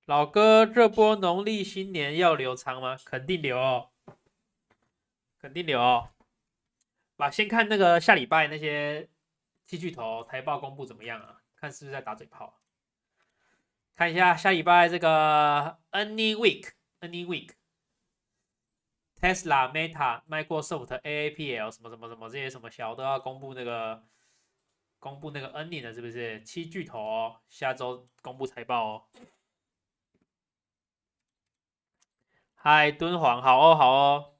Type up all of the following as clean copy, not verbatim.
老哥，这波农历新年要留仓吗？肯定留哦，肯定留哦。先看那个下礼拜那些七巨头财报公布怎么样啊？看是不是在打嘴炮。看一下下礼拜这个 earning week，earning week，Tesla、Meta、Microsoft、AAPL 什么什么什么这些什么小都要公布那个 earning 了，是不是？七巨头哦，下周公布财报哦。嗨，敦煌，好哦，好哦，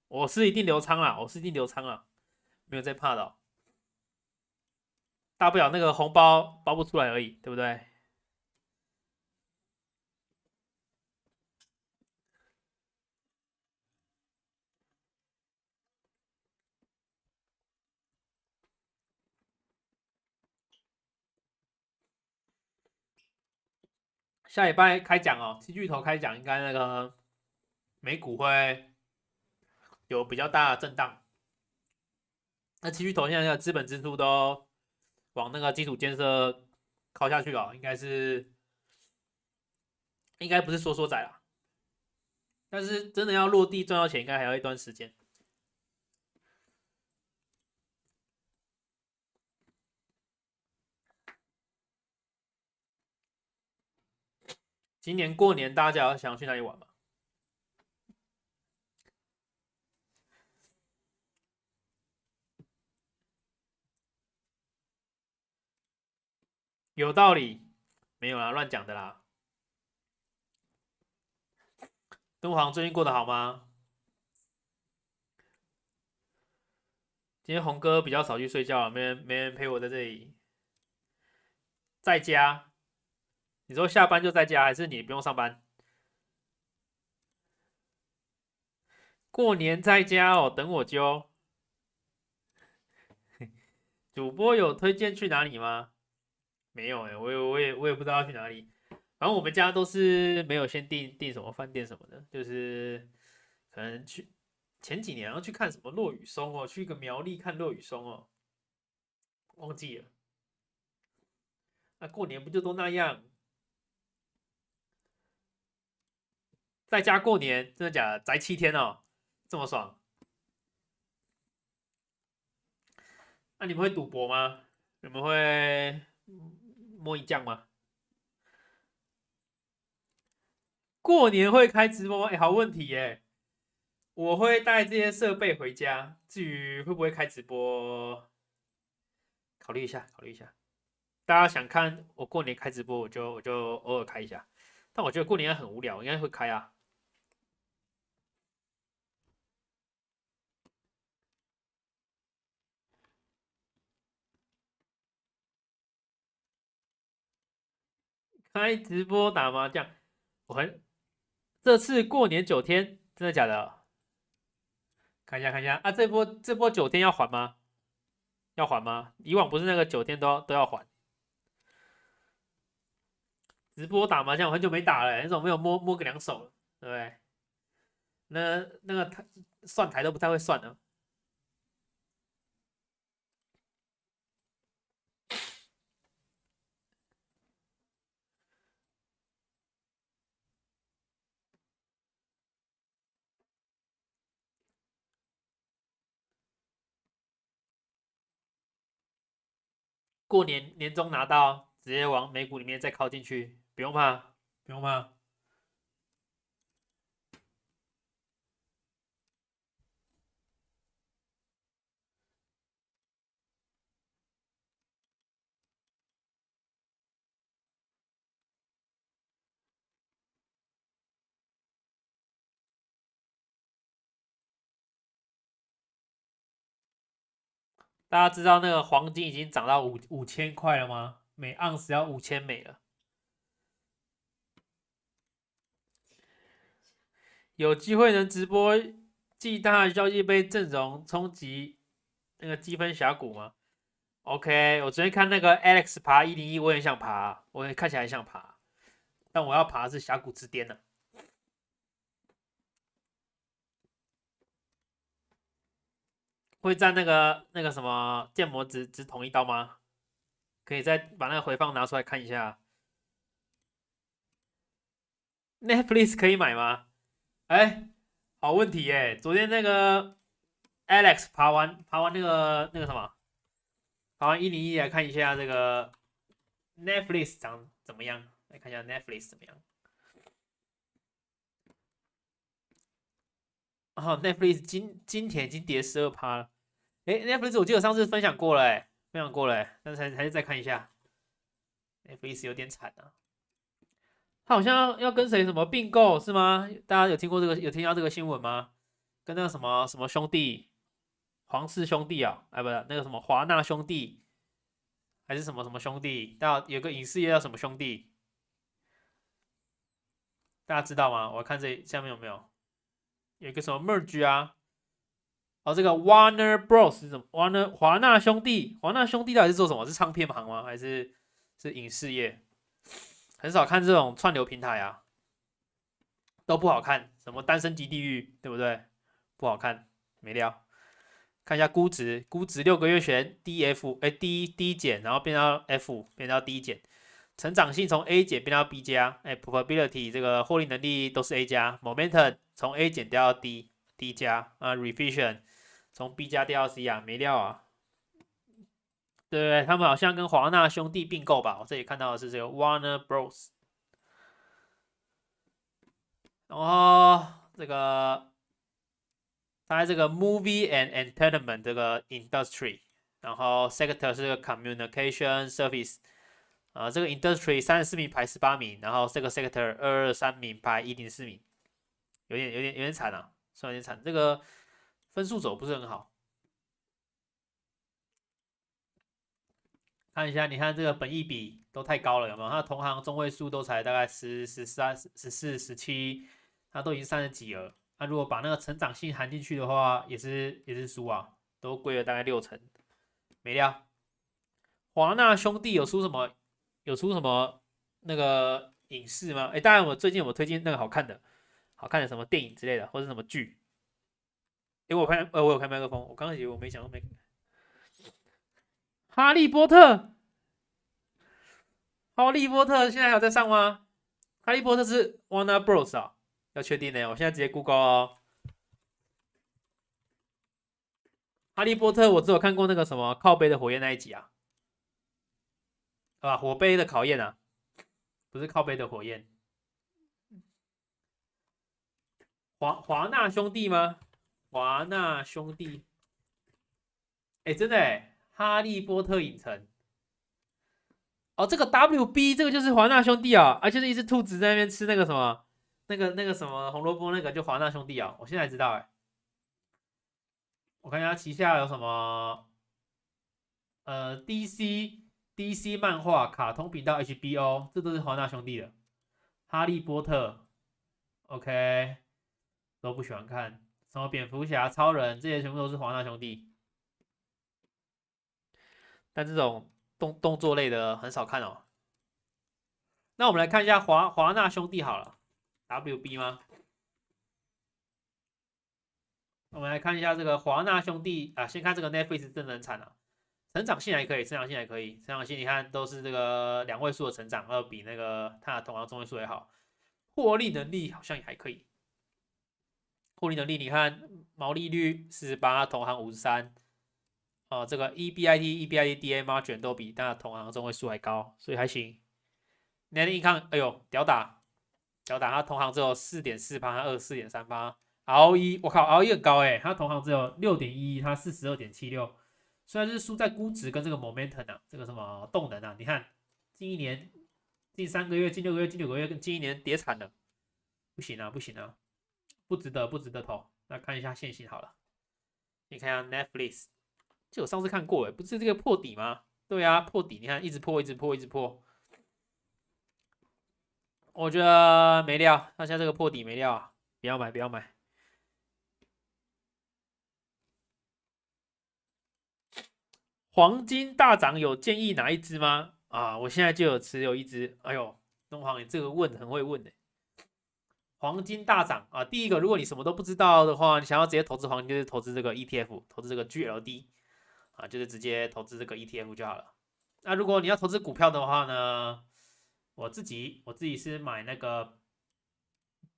我是一定留仓啦，我是一定留仓啦，没有在怕的哦，大不了那个红包包不出来而已，对不对？下礼拜开奖哦，七巨头开奖，应该那个美股会有比较大的震荡。那七巨头现在那个资本支出都往那个基础建设靠下去了，应该不是说仔啦，但是真的要落地赚到钱，应该还要一段时间。今年过年大家想去哪里玩吗？有道理，没有啦，乱讲的啦。敦煌最近过得好吗？今天红哥比较少去睡觉了，没人陪我在这里，在家。你说下班就在家，还是你不用上班？过年在家哦，等我揪。主播有推荐去哪里吗？没有哎、我也不知道要去哪里。反正我们家都是没有先订什么饭店什么的，就是可能前几年要去看什么落羽松哦，去一个苗栗看落羽松哦，忘记了。那过年不就都那样？在家过年，真的假的？宅7天哦，这么爽？那你们会赌博吗？你们会摸一将吗？过年会开直播吗？哎，好问题耶！我会带这些设备回家，至于会不会开直播，考虑一下，考虑一下。大家想看我过年开直播，我就偶尔开一下。但我觉得过年很无聊，应该会开啊。开直播打麻将，我很这次过年9天，真的假的？看一下看一下啊，这波9天要还吗？要还吗？以往不是那个9天都要还。直播打麻将我很久没打了，很久没有摸个2手了，对不对？那个算台都不太会算了。过年年终拿到，直接往美股里面再靠进去，不用怕，不用怕。大家知道那个黄金已经涨到5000块了吗？每盎司要5000美了。有机会能直播暨大交易杯阵容冲击那个积分峡谷吗？OK，我昨天看那个 Alex 爬101，我也想爬，我也看起来很想爬，但我要爬的是峡谷之巅呢、会在那个什么剑魔直捅一刀吗？可以再把那个回放拿出来看一下。Netflix 可以买吗？哎，好问题耶！昨天那个 Alex 爬完那个什么，爬完101来看一下这个 Netflix 长怎么样？来看一下 Netflix 怎么样。哦，Netflix 今天已经跌12%了。哎，Netflix 我记得上次分享过了，哎，分享过了，但是还是再看一下。Netflix 有点惨啊，他好像要跟谁什么并购是吗？大家有听过这个有听到这个新闻吗？跟那个什么什么兄弟，皇室兄弟啊，哎，不是那个什么华纳兄弟，还是什么什么兄弟？大家有个影视业叫什么兄弟？大家知道吗？我看这下面有没有有一个什么 merge 啊？哦，这个 Warner Bros 是什么？Warner 华纳兄弟，华纳兄弟到底是做什么？是唱片行吗？还是影视业？很少看这种串流平台啊，都不好看。什么单身级地狱，对不对？不好看，没料。看一下估值，估值6个月前 DF，D 减，然后变到 F，变到 D 减。成长性从 A 减变到 B 加，probability 这个获利能力都是 A 加，momentum 从 A 减掉到 D 加啊，revision 从 B 加掉到 C 啊，没料啊。对，他们好像跟华纳兄弟并购吧？我这里看到的是这个 Warner Bros， 然后这个它在这个 movie and entertainment 这个 industry，然后 sector 是个 communication service，这个 industry 34名排18名，然后这个 sector 223名排104名，有点惨啊，算有点惨，这个分数走不是很好。看一下，你看这个本益比都太高了，有没有？它的同行中位数都才大概13、14、17，它都已经30几了。那如果把那个成长性含进去的话，也是输啊，都贵了大概60%。没料。华纳兄弟有出什么？有出什么那个影视吗？哎，当然我最近有推荐那个好看的什么电影之类的，或者什么剧？哎，我有开麦克风，我刚刚以为我没讲到麦克。哈利波特，哈利波特现在还有在上吗？哈利波特是 Warner Bros 啊，要确定呢，我现在直接 Google 哦。哈利波特我只有看过那个什么靠背的火焰那一集啊，火杯的考验啊，不是靠背的火焰。华纳兄弟吗？华纳兄弟，哎，真的哎，哈利波特影城。哦，这个 WB 这个就是华纳兄弟啊，就是一只兔子在那边吃那个什么，那个什么红萝卜，那个就华纳兄弟啊，我现在知道哎。我看一下旗下有什么，DC 漫画、卡通频道、HBO，这都是华纳兄弟的。哈利波特，OK，都不喜欢看。什么蝙蝠侠、超人，这些全部都是华纳兄弟。但这种动作类的很少看哦。那我们来看一下华纳兄弟好了，WB 吗？我们来看一下这个华纳兄弟啊，先看这个 Netflix 真的很惨啊，成长性还可以，成长性还可以，成长性你看都是这个2位数的成长，要比那个它的同行中位数也好，获利能力好像也还可以，获利能力你看毛利率48，同行53，这个 EBIT、EBITDA margin 都比它的同行中位数还高，所以还行。Net income，哎呦，屌打，屌打，它同行只有4.4%，它24.3%。ROE，我靠，ROE 很高哎，它同行只有6.11，它42.76，虽然是输在估值跟这个 momentum 啊，这个什么动能啊，你看近一年、近3个月、近6个月、近9个月跟近一年跌惨了，不行啊，不行啊，不值得，不值得投。那看一下现行好了，你看一下 Netflix，就我上次看过哎，不是这个破底吗？对啊，破底，你看一直破，一直破，一直破，我觉得没料，那现在这个破底没料啊，不要买，不要买。黄金大涨有建议哪一只吗？我现在就有持有一只。哎呦，东航，你这个问很会问的。黄金大涨啊，第一个，如果你什么都不知道的话，你想要直接投资黄金，就是投资这个 ETF，投资这个 GLD 啊，就是直接投资这个 ETF 就好了。那如果你要投资股票的话呢，我自己是买那个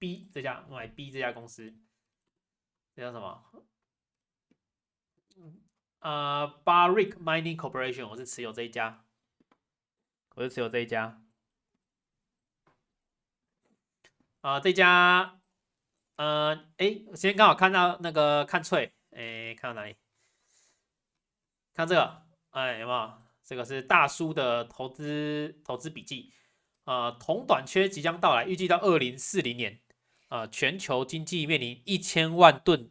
B 这家买 B 这家公司，这叫什么？Barrick Mining Corporation， 我是持有这一家，这家我今天刚好看到那个看脆，看到哪里？看这个，有没有？这个是大叔的投资笔记，铜短缺即将到来，预计到2040年，全球经济面临1000万吨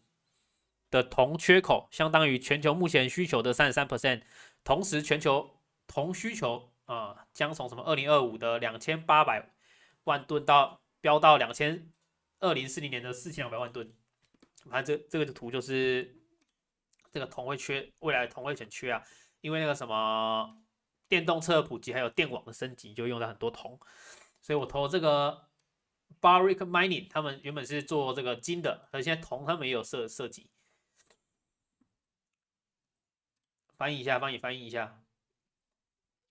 的铜缺口，相当于全球目前需求的33%。同时，全球铜需求将从什么2025的2800万吨飙到2040年的4200万吨。反正这个图就是这个铜会缺，未来铜会很缺啊，因为那个什么电动车的普及还有电网的升级，就用到很多铜，所以我投这个 Barrick Mining， 他们原本是做这个金的，而现在铜他们也有设计。翻译一下，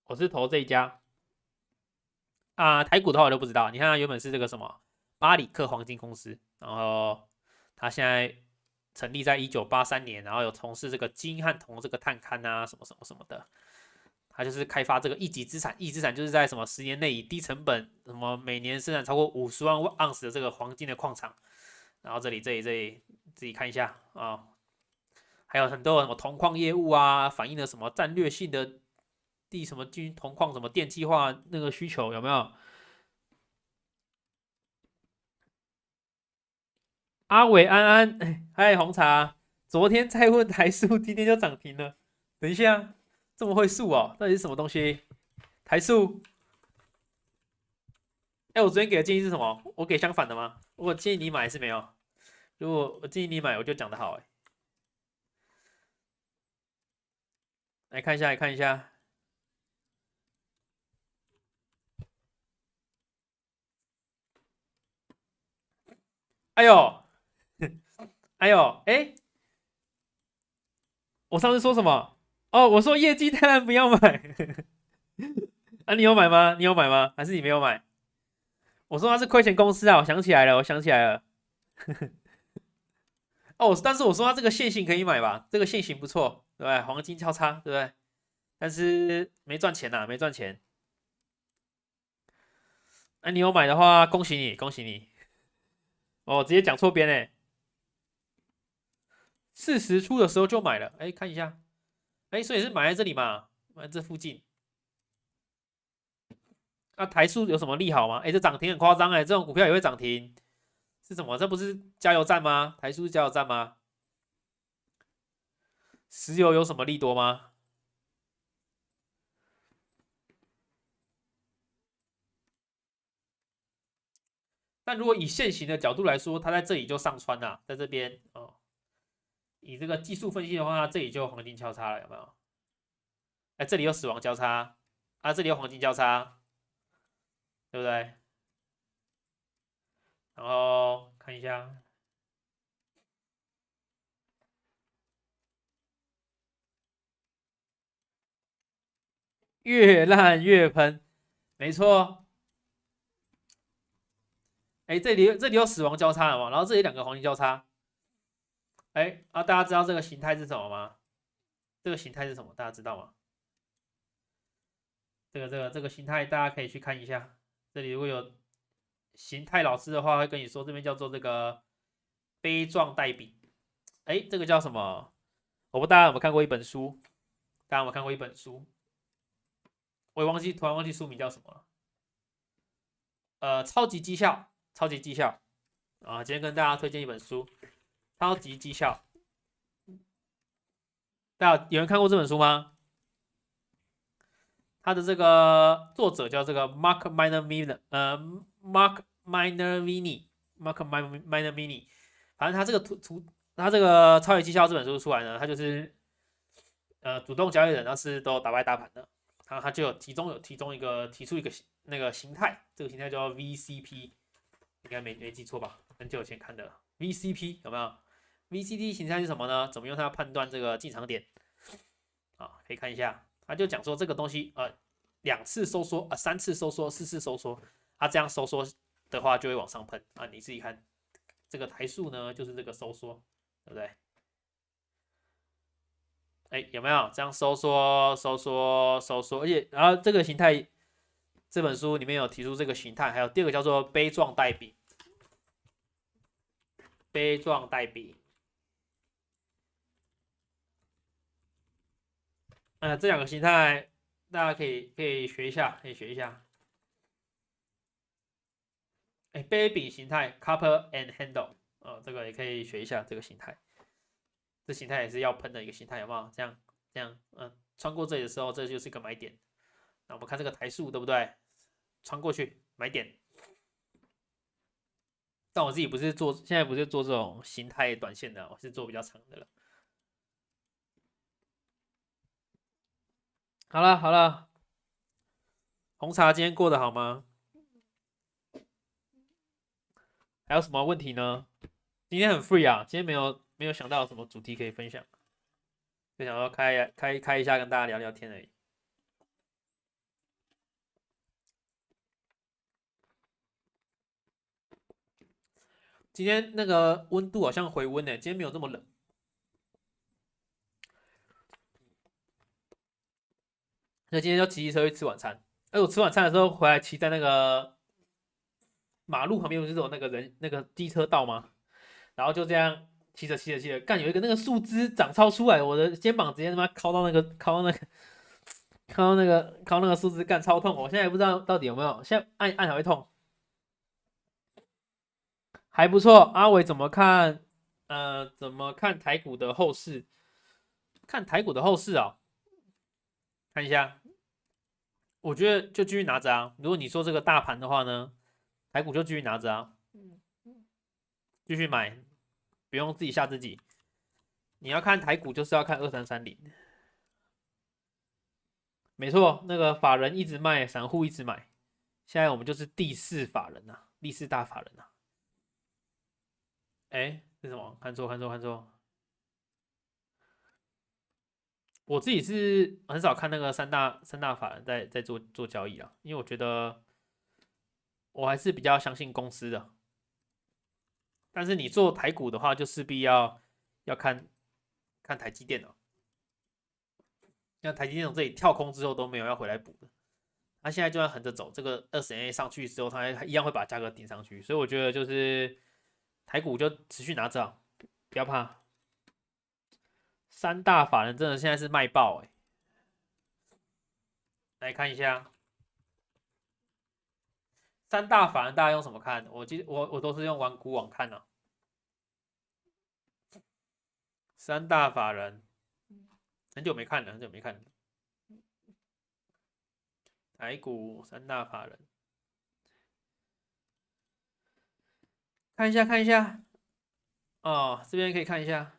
我是投这一家台股的话我就不知道，你看它原本是这个什么巴里克黄金公司，然后它现在成立在1983年，然后有从事这个金和铜这个探勘啊，什么的。它就是开发这个一级资产，一级资产就是在什么10年内以低成本，什么每年生产超过50万盎司的这个黄金的矿场。然后这里自己看一下啊，还有很多什么铜矿业务啊，反映了什么战略性的什么铜矿什么电气化那个需求有没有？阿伟安安，嗨红茶，昨天再问台塑，今天就涨停了。等一下，这么会数哦，到底是什么东西？台塑？我昨天给的建议是什么？我给相反的吗？我建议你买还是没有？如果我建议你买，我就讲的好来看一下。哎呦，我上次说什么？我说业绩当然不要买。你有买吗？还是你没有买？我说它是亏钱公司啊，我想起来了。但是我说它这个线型可以买吧？这个线型不错，对不对？黄金交叉，对不对？但是没赚钱呐，没赚钱。你有买的话，恭喜你。直接讲错边嘞。40出的时候就买了，看一下，所以是买在这里嘛，买在这附近。台塑有什么利好吗？这涨停很夸张这种股票也会涨停，是什么？这不是加油站吗？台塑是加油站吗？石油有什么利多吗？但如果以现行的角度来说，它在这里就上穿了，在这边以这个技术分析的话，这里就黄金交叉了，有没有？这里有死亡交叉这里有黄金交叉，对不对？然后看一下，越烂越喷，没错。这里有死亡交叉了嘛？然后这里2个黄金交叉。大家知道这个形态是什么吗？这个形态是什么？大家知道吗？这个形态大家可以去看一下。这里如果有形态老师的话，会跟你说这边叫做这个杯状带柄。这个叫什么？我不知道大家有没有看过一本书？我也突然忘记书名叫什么了。超级绩效。今天跟大家推荐一本书，超级绩效。大家有人看过这本书吗？他的这个作者叫这个 Mark Minervini，反正他这个他这个超级绩效这本书出来呢，他就是主动交易人，但是都打败大盘的。然后他就提出一个那个形态，这个形态叫 VCP， 应该没记错吧？很久以前看的 VCP 有没有 ？VCP 形态是什么呢？怎么用它判断这个进场点？可以看一下。他就讲说这个东西2次收缩3次收缩4次收缩，它这样收缩的话就会往上喷啊，你自己看，这个台数呢就是这个收缩，对不对？哎，有没有这样收缩、收缩、收缩？而且，然后这个形态，这本书里面有提出这个形态，还有第二个叫做杯状带柄，杯状带柄。这两个形态大家可以学一下，可以学一下。哎，杯柄形态 cup and handle，这个也可以学一下这个形态。这形态也是要喷的一个形态，有没有？这样，穿过这里的时候，这就是一个买点。那我们看这个台数，对不对？穿过去买点。但我自己不是做，现在不是做这种形态短线的，我是做比较长的了。好了好了，红茶今天过得好吗？还有什么问题呢？今天很 free 啊，今天没有想到有什么主题可以分享，就想要开一下跟大家聊聊天而已。今天那个温度好像回温呢，今天没有这么冷。那今天就骑机车去吃晚餐。我吃晚餐的时候回来骑在那个马路旁边，不是有那个机车道吗？然后就这样骑着，干有一个那个树枝长超出来，我的肩膀直接他妈靠那个树枝，干超痛。我现在也不知道到底有没有，现在按还会痛，还不错。阿伟怎么看？怎么看台股的后市？看台股的后市啊、看一下，我觉得就继续拿着啊。如果你说这个大盘的话呢，台股就继续拿着啊，继续买，不用自己吓自己。你要看台股，就是要看2330，没错，那个法人一直卖，散户一直买。现在我们就是第四法人呐、第四大法人呐、哎，是什么？看错。我自己是很少看那个三大法人在做交易啊，因为我觉得我还是比较相信公司的。但是你做台股的话，就势必要看台积电了。像台积电从这里跳空之后都没有要回来补的，它现在就算横着走，这个20A 上去之后，它一样会把价格顶上去。所以我觉得就是台股就持续拿着啊，不要怕。三大法人真的现在是卖爆来看一下三大法人大家用什么看？我都是用玩股网看啊。三大法人很久没看了，很久没看了。台股三大法人，看一下哦，这边可以看一下。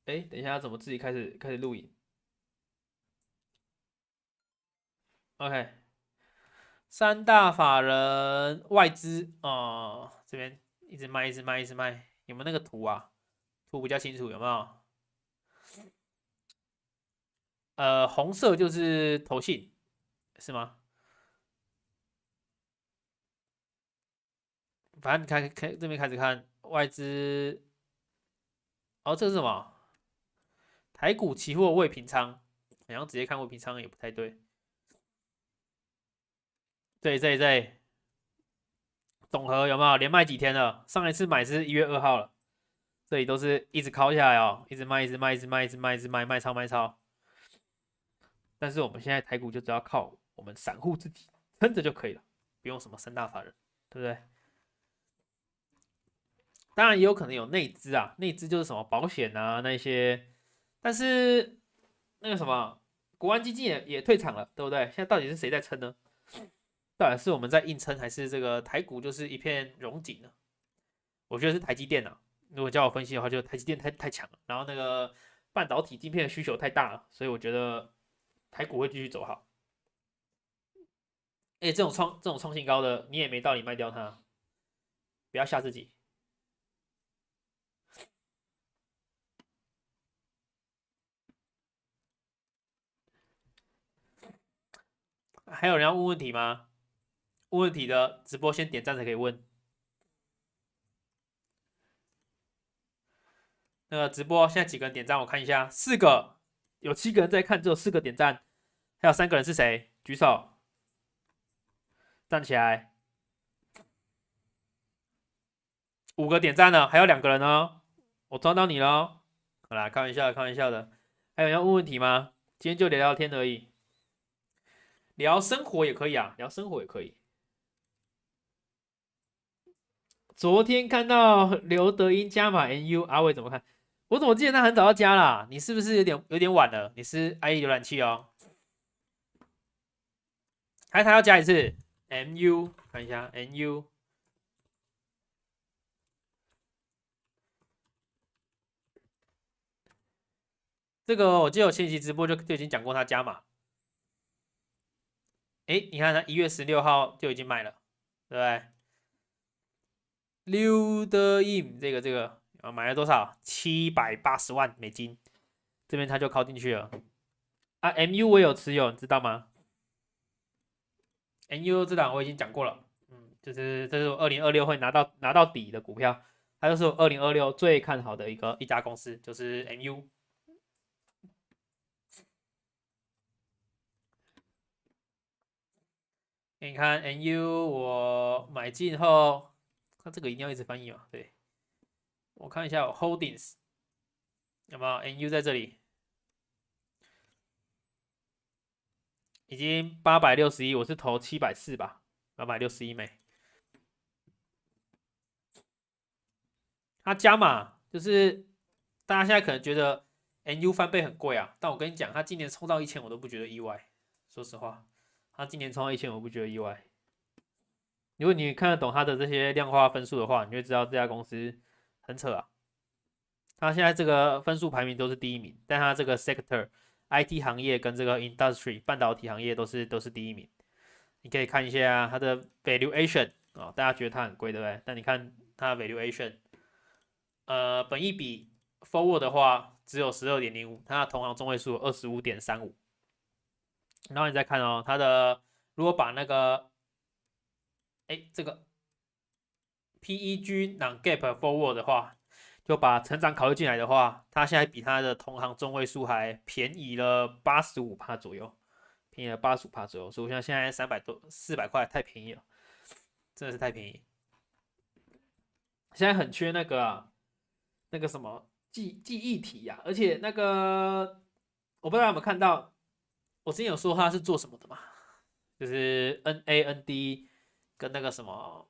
哎，等一下怎么自己开始录影？OK，三大法人外资哦，这边一直卖，有没有那个图啊？图比较清楚，有没有？红色就是投信，是吗？反正你看这边开始看外资，哦，这是什么？台股期货未平仓，好像直接看未平仓也不太对。这总和有没有连卖几天了？上一次买是1月2号了，这里都是一直敲下来哦，一直卖，卖超。但是我们现在台股就只要靠我们散户自己撑着就可以了，不用什么三大法人，对不对？当然也有可能有内资啊，内资就是什么保险啊那些，但是那个什么国安基金也退场了，对不对？现在到底是谁在撑呢？到底是我们在硬撑，还是这个台股就是一片荣景呢？我觉得是台积电啊。如果叫我分析的话，就台积电太强了，然后那个半导体晶片的需求太大了，所以我觉得台股会继续走好。哎，这种创新高的，你也没道理卖掉它，不要吓自己。还有人要问问题吗？问问题的直播先点赞才可以问。那个直播现在几个人点赞？我看一下，4个，有7个人在看，只有4个点赞，还有3个人是谁？举手，站起来。5个点赞了，还有2个人哦，我抓到你了哦。好啦，开玩笑的，开玩笑的。还有人要问问题吗？今天就聊聊天而已，聊生活也可以啊，聊生活也可以。昨天看到刘德英加码 NU，阿伟怎么看？我怎么记得他很早要加啦？你是不是有点晚了？你是 IE 浏览器哦？还是他要加一次 MU？看一下 NU。这个我记得我前期直播就已经讲过他加码。哎，你看他1月16号就已经买了，对不对？刘德英这个啊，买了多少？780万美金，这边他就靠进去了。啊，MU 我有持有，你知道吗？MU 这档我已经讲过了，就是这是我2026会拿到底的股票，它就是我2026最看好的一家公司，就是 MU。你看 NU 我买进后，它这个一定要一直翻译嘛？对，我看一下我 Holdings 有没有 NU 在这里，已经861，我是投740吧，861枚。它加码就是大家现在可能觉得 NU 翻倍很贵啊，但我跟你讲，它今年冲到1000我都不觉得意外，说实话，它今年冲到1000我不觉得意外。如果你看得懂它的这些量化分数的话，你就知道这家公司很扯啊。它现在这个分数排名都是第1名，但它这个 sector IT 行业跟这个 industry 半导体行业都是第1名。你可以看一下它的 valuation 啊、大家觉得它很贵，对不对？但你看它的 valuation，本益比 forward 的话只有12.05，它的同行中位数有25.35。然后你再看哦，它的如果把那个这个 PEG non gap forward 的话，就把成长考虑进来的话，它现在比它的同行中位数还便宜了85%左右，便宜了85%左右，所以我想现在400块太便宜了，真的是太便宜。现在很缺那个、那个什么记忆体呀、而且那个我不知道有没有看到，我之前有说它是做什么的嘛，就是 NAND 跟那个什么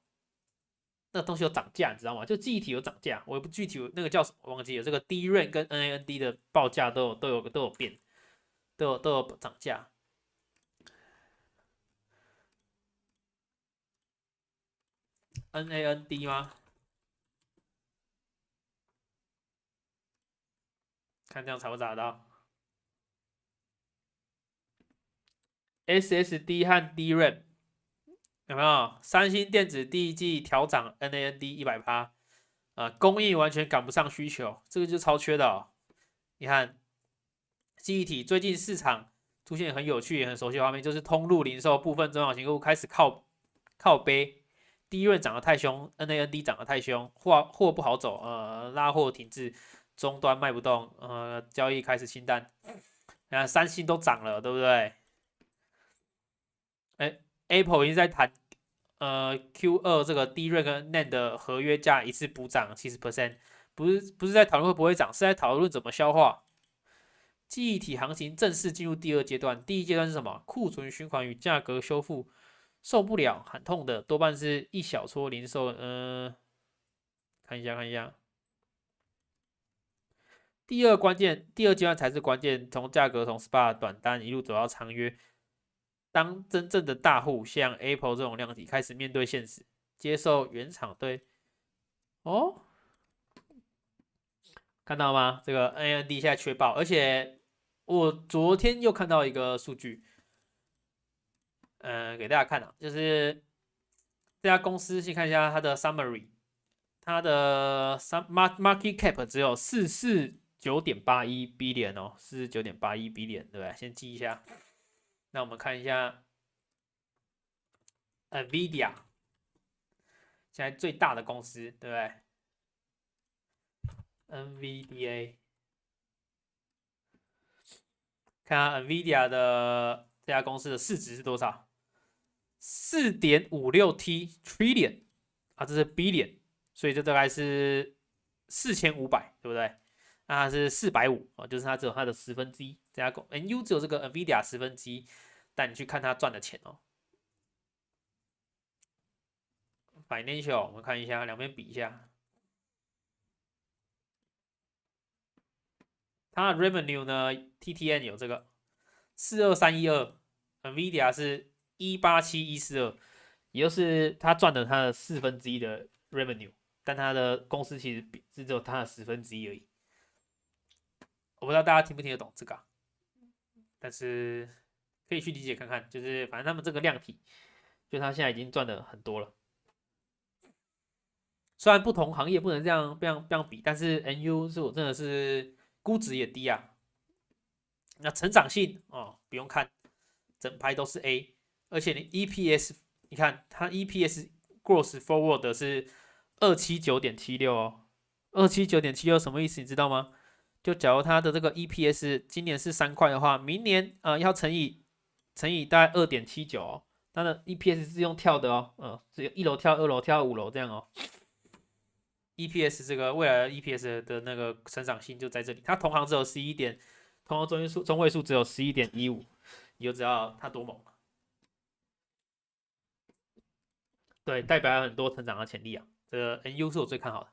那个东西有涨价，你知道吗？就记忆体有涨价，我也不具体那个叫什么忘记了。这个 DRAM 跟 NAND 的报价都有变，都有涨价。NAND 吗？看这样查不查得到？SSD 和 DRAM 有没有？三星电子第一季调涨 NAND 100%，供应完全赶不上需求，这个就超缺的哦。你看，记忆体最近市场出现很有趣也很熟悉的画面，就是通路零售部分中小型客户开始靠背，第一润涨得太凶，NAND 涨得太凶，货不好走，拉货停滞，终端卖不动，交易开始清淡。三星都涨了，对不对？Apple 已经在谈Q2这个 DRAM 跟 NAND 的合约价一次补涨70%，不是在讨论会不会涨，是在讨论怎么消化。记忆体行情正式进入第2阶段，第1阶段是什么？库存循环与价格修复。受不了喊痛的多半是一小撮零售，看一下。第二阶段才是关键，从价格从 SPA 短单一路走到长约。当真正的大户像 Apple 这种量体开始面对现实，接受原厂对哦，看到吗？这个 AMD 现在缺爆，而且我昨天又看到一个数据，给大家看啊，就是这家公司先看一下它的 summary，它的 market cap 只有449.81 billion 哦，449.81 billion，对不对？先记一下。那我们看一下 NVIDIA 现在最大的公司，对不对？NVDA 看下 NVIDIA 的这家公司的市值是多少？4.56 trillion 啊，这是 billion，所以这大概是4500，对不对？那它是450啊，就是它只有它的1/10，这家公 NU 只有这个 NVIDIA 1/10，但你去看它赚的钱哦。Financial 我们看一下，两边比一下，它的 revenue 呢 ，TTN 有这个42312，NVIDIA 是187,142，也就是它赚了它的1/4的 revenue，但它的公司其实只有它的1/10而已。我不知道大家听不听得懂这个啊，但是可以去理解看看，就是反正他们这个量体，就它现在已经赚的很多了。虽然不同行业不能这样比，但是 NU 是我真的是估值也低啊。那成长性哦，不用看，整排都是 A，而且你 EPS， 你看它 EPS growth forward 是279.76哦，279.76什么意思？你知道吗？就假如它的这个 EPS 今年是3块的话，明年要乘以大概2.79哦，它的 EPS 是用跳的哦，是1楼跳、2楼跳、5楼这样哦。EPS 这个未来的 EPS 的那个成长性就在这里，它同行只有11点，同行中位数只有11.15，你就知道它多猛。对，代表很多成长的潜力啊。这个 NU 是我最看好的。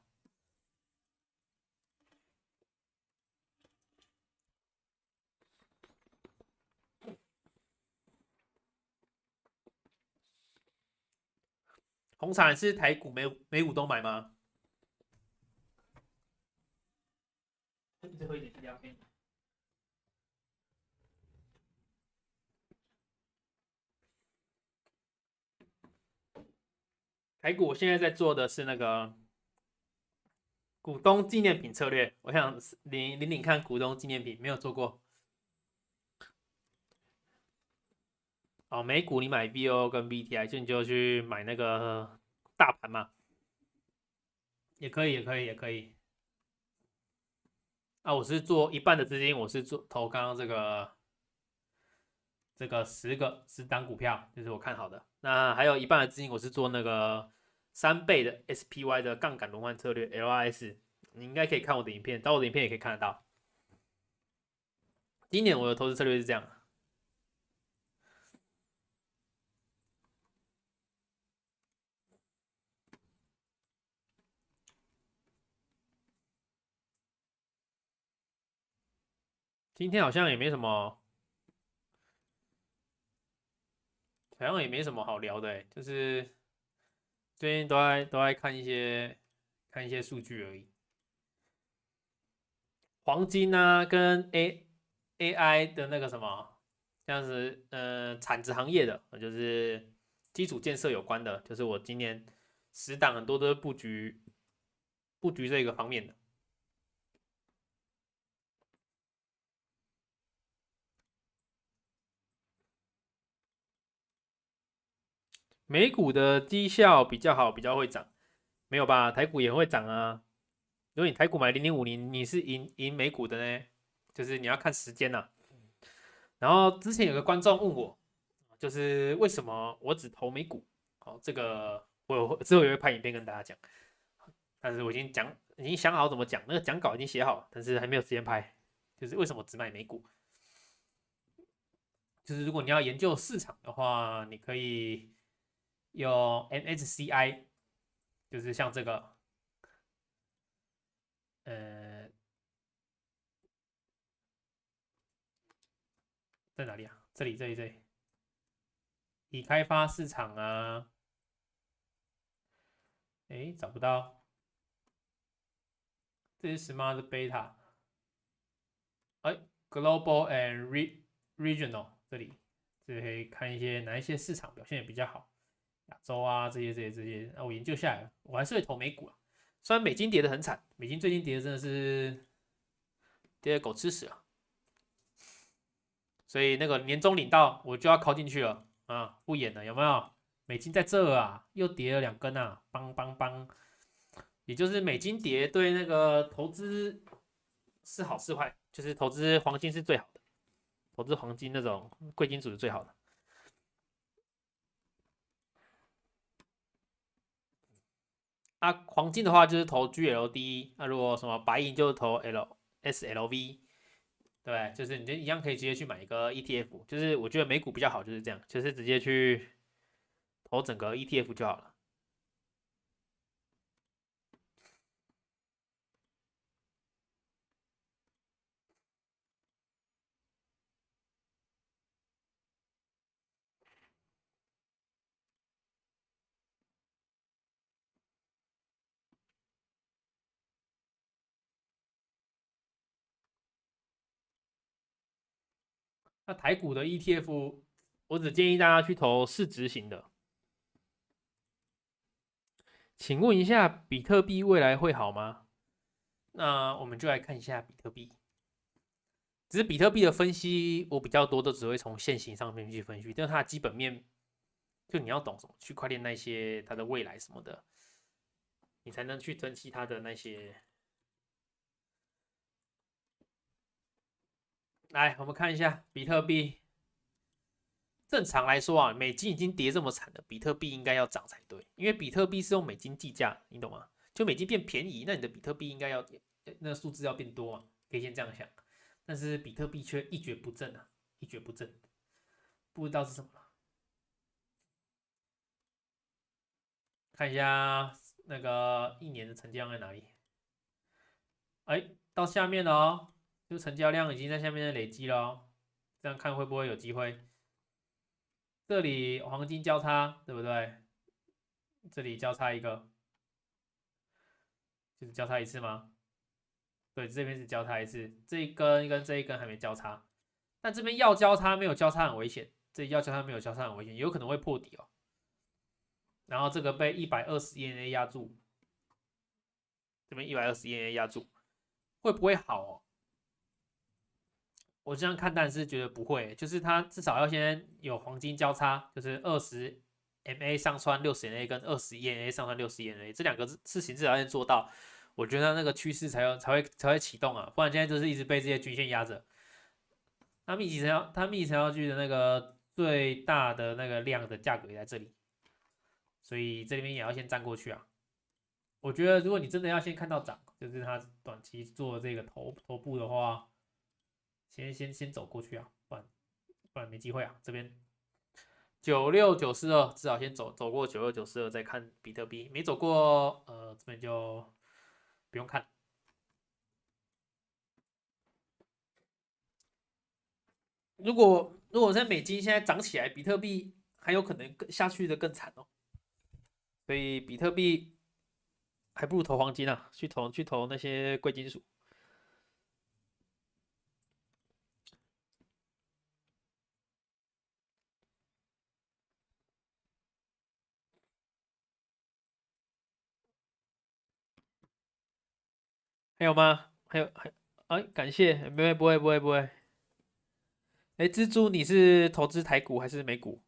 红产是台股美股都买吗？最后一点资料给你。台股我现在在做的是那个股东纪念品策略，我想领看股东纪念品，没有做过。哦，美股你买 VO 跟 BTI，就你就去买那个大盘嘛，也可以，也可以，也可以。啊，我是做一半的资金，我是投刚刚这个10档股票，就是我看好的。那还有一半的资金，我是做那个3倍的 SPY 的杠杆轮换策略 LRS，你应该可以看我的影片，找我的影片也可以看得到。今年我的投资策略是这样。今天好像也没什么，好像也没什么好聊的，就是最近都在看一些数据而已。黄金啊，跟 AI 的那个什么，像是产值行业的，就是基础建设有关的，就是我今年10档很多都是布局这个方面的。美股的绩效比较好，比较会涨，没有吧？台股也会涨啊。如果你台股买0050，你是赢美股的呢，就是你要看时间呐、啊。然后之前有个观众问我，就是为什么我只投美股？哦，这个我之后也会拍影片跟大家讲，但是我已经想好怎么讲，那个讲稿已经写好了，但是还没有时间拍。就是为什么只买美股？就是如果你要研究市场的话，你可以用 MSCI，就是像这个，呃，在哪里啊？这里，已开发市场啊，诶，找不到，这是 Smart Beta，哎，Global and Regional 这里，这里可以看哪一些市场表现也比较好，亚洲啊这些，那我研究下来，我还是会投美股啊。虽然美金跌得很惨，美金最近跌的真的是跌得狗吃屎啊，所以那个年终领到我就要考进去了啊，不演了有没有？美金在这啊，又跌了2根啊，邦邦邦，也就是美金跌对那个投资是好是坏，就是投资黄金是最好的，投资黄金那种贵金属是最好的。啊，黄金的话就是投 GLD，那如果什么白银就投 SLV，对，就是你就一样可以直接去买一个 ETF，就是我觉得美股比较好，就是这样，就是直接去投整个 ETF 就好了。那台股的 ETF，我只建议大家去投市值型的。请问一下，比特币未来会好吗？那我们就来看一下比特币。只是比特币的分析，我比较多的只会从现行上面去分析，但是它的基本面，就你要懂什么区块链那些它的未来什么的，你才能去分析它的那些。来，我们看一下比特币。正常来说啊，美金已经跌这么惨了，比特币应该要涨才对，因为比特币是用美金计价，你懂吗？就美金变便宜，那你的比特币应该要那数字要变多嘛，可以先这样想。但是比特币却一蹶不振啊，一蹶不振，不知道是什么了。看一下那个一年的成交量在哪里？哎，到下面了哦，就成交量已经在下面累积了哦，这样看会不会有机会？这里黄金交叉，对不对？这里交叉一个，就是交叉一次吗？对，这边是交叉一次，这一根跟这一根还没交叉，但这边要交叉没有交叉很危险，这要交叉没有交叉很危险，有可能会破底哦。然后这个被120EMA 压住，这边120EMA 压住，会不会好哦？我这样看，但是觉得不会，就是它至少要先有黄金交叉，就是20MA 上穿60MA 跟21MA 上穿60MA 这两个事情至少要先做到，我觉得那个趋势才会启动啊，不然现在就是一直被这些均线压着。它密集成交距的那个最大的那个量的价格也在这里，所以这里面也要先站过去啊。我觉得如果你真的要先看到涨，就是它短期做这个头部的话，先走过去啊，不然没机会啊。这边96942，至少先走过96942再看比特币，没走过这边就不用看。如果在美金现在涨起来，比特币还有可能更下去的更惨哦。所以比特币还不如投黄金啊，去投那些贵金属。还有吗？哎，感谢，不会。哎，蜘蛛，你是投资台股还是美股？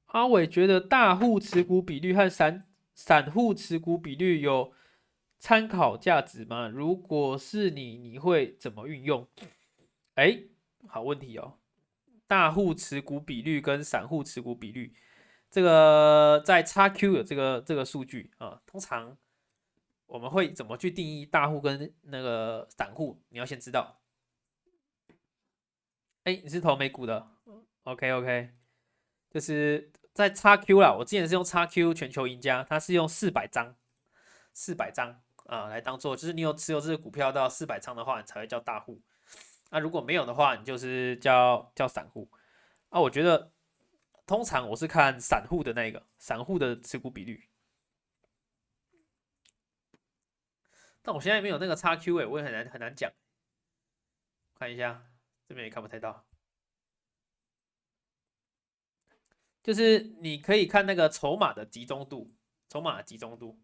阿伟觉得大户持股比率和散户持股比率有参考价值吗？如果是你，你会怎么运用？哎，好问题哦。大户持股比率跟散户持股比率，这个在 XQ 有这个数据啊。通常我们会怎么去定义大户跟那个散户？你要先知道。哎，你是投美股的？OK，就是在 XQ 啦。我之前是用 XQ 全球赢家，它是用400张啊来当做，就是你有持有这个股票到400张的话，你才会叫大户。那如果没有的话，你就是叫散户。啊，我觉得通常我是看散户的那个散户的持股比率，但我现在没有那个 XQ 我也很难讲。看一下，这边也看不太到。就是你可以看那个筹码的集中度，筹码的集中度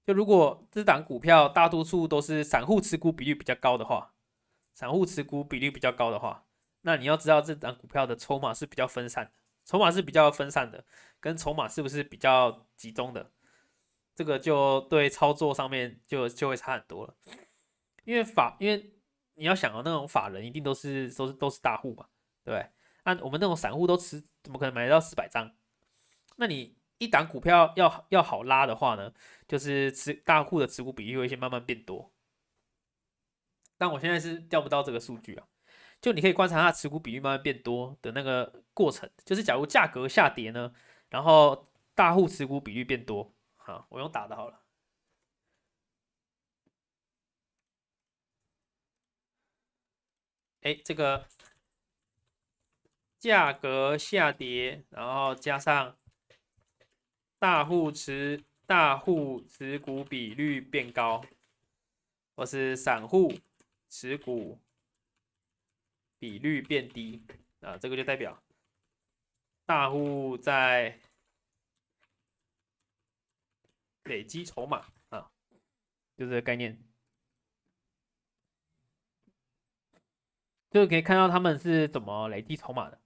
就如果这档股票大多数都是散户持股比率比较高的话，那你要知道这档股票的筹码是比较分散的，跟筹码是不是比较集中的，这个就对操作上面就会差很多了。因为你要想那种法人一定都是大户嘛，对不对？按我们那种散户都怎么可能买得到400张？那你一档股票要好拉的话呢，就是大户的持股比例会先慢慢变多。但我现在是调不到这个数据啊，就你可以观察它持股比例慢慢变多的那个过程，就是假如价格下跌呢，然后大户持股比率变多，好，我用打的好了。哎，这个价格下跌，然后加上大户持股比率变高，或是散户持股比率变低啊，这个就代表大户在累积筹码啊，就这个概念。就可以看到他们是怎么累积筹码的。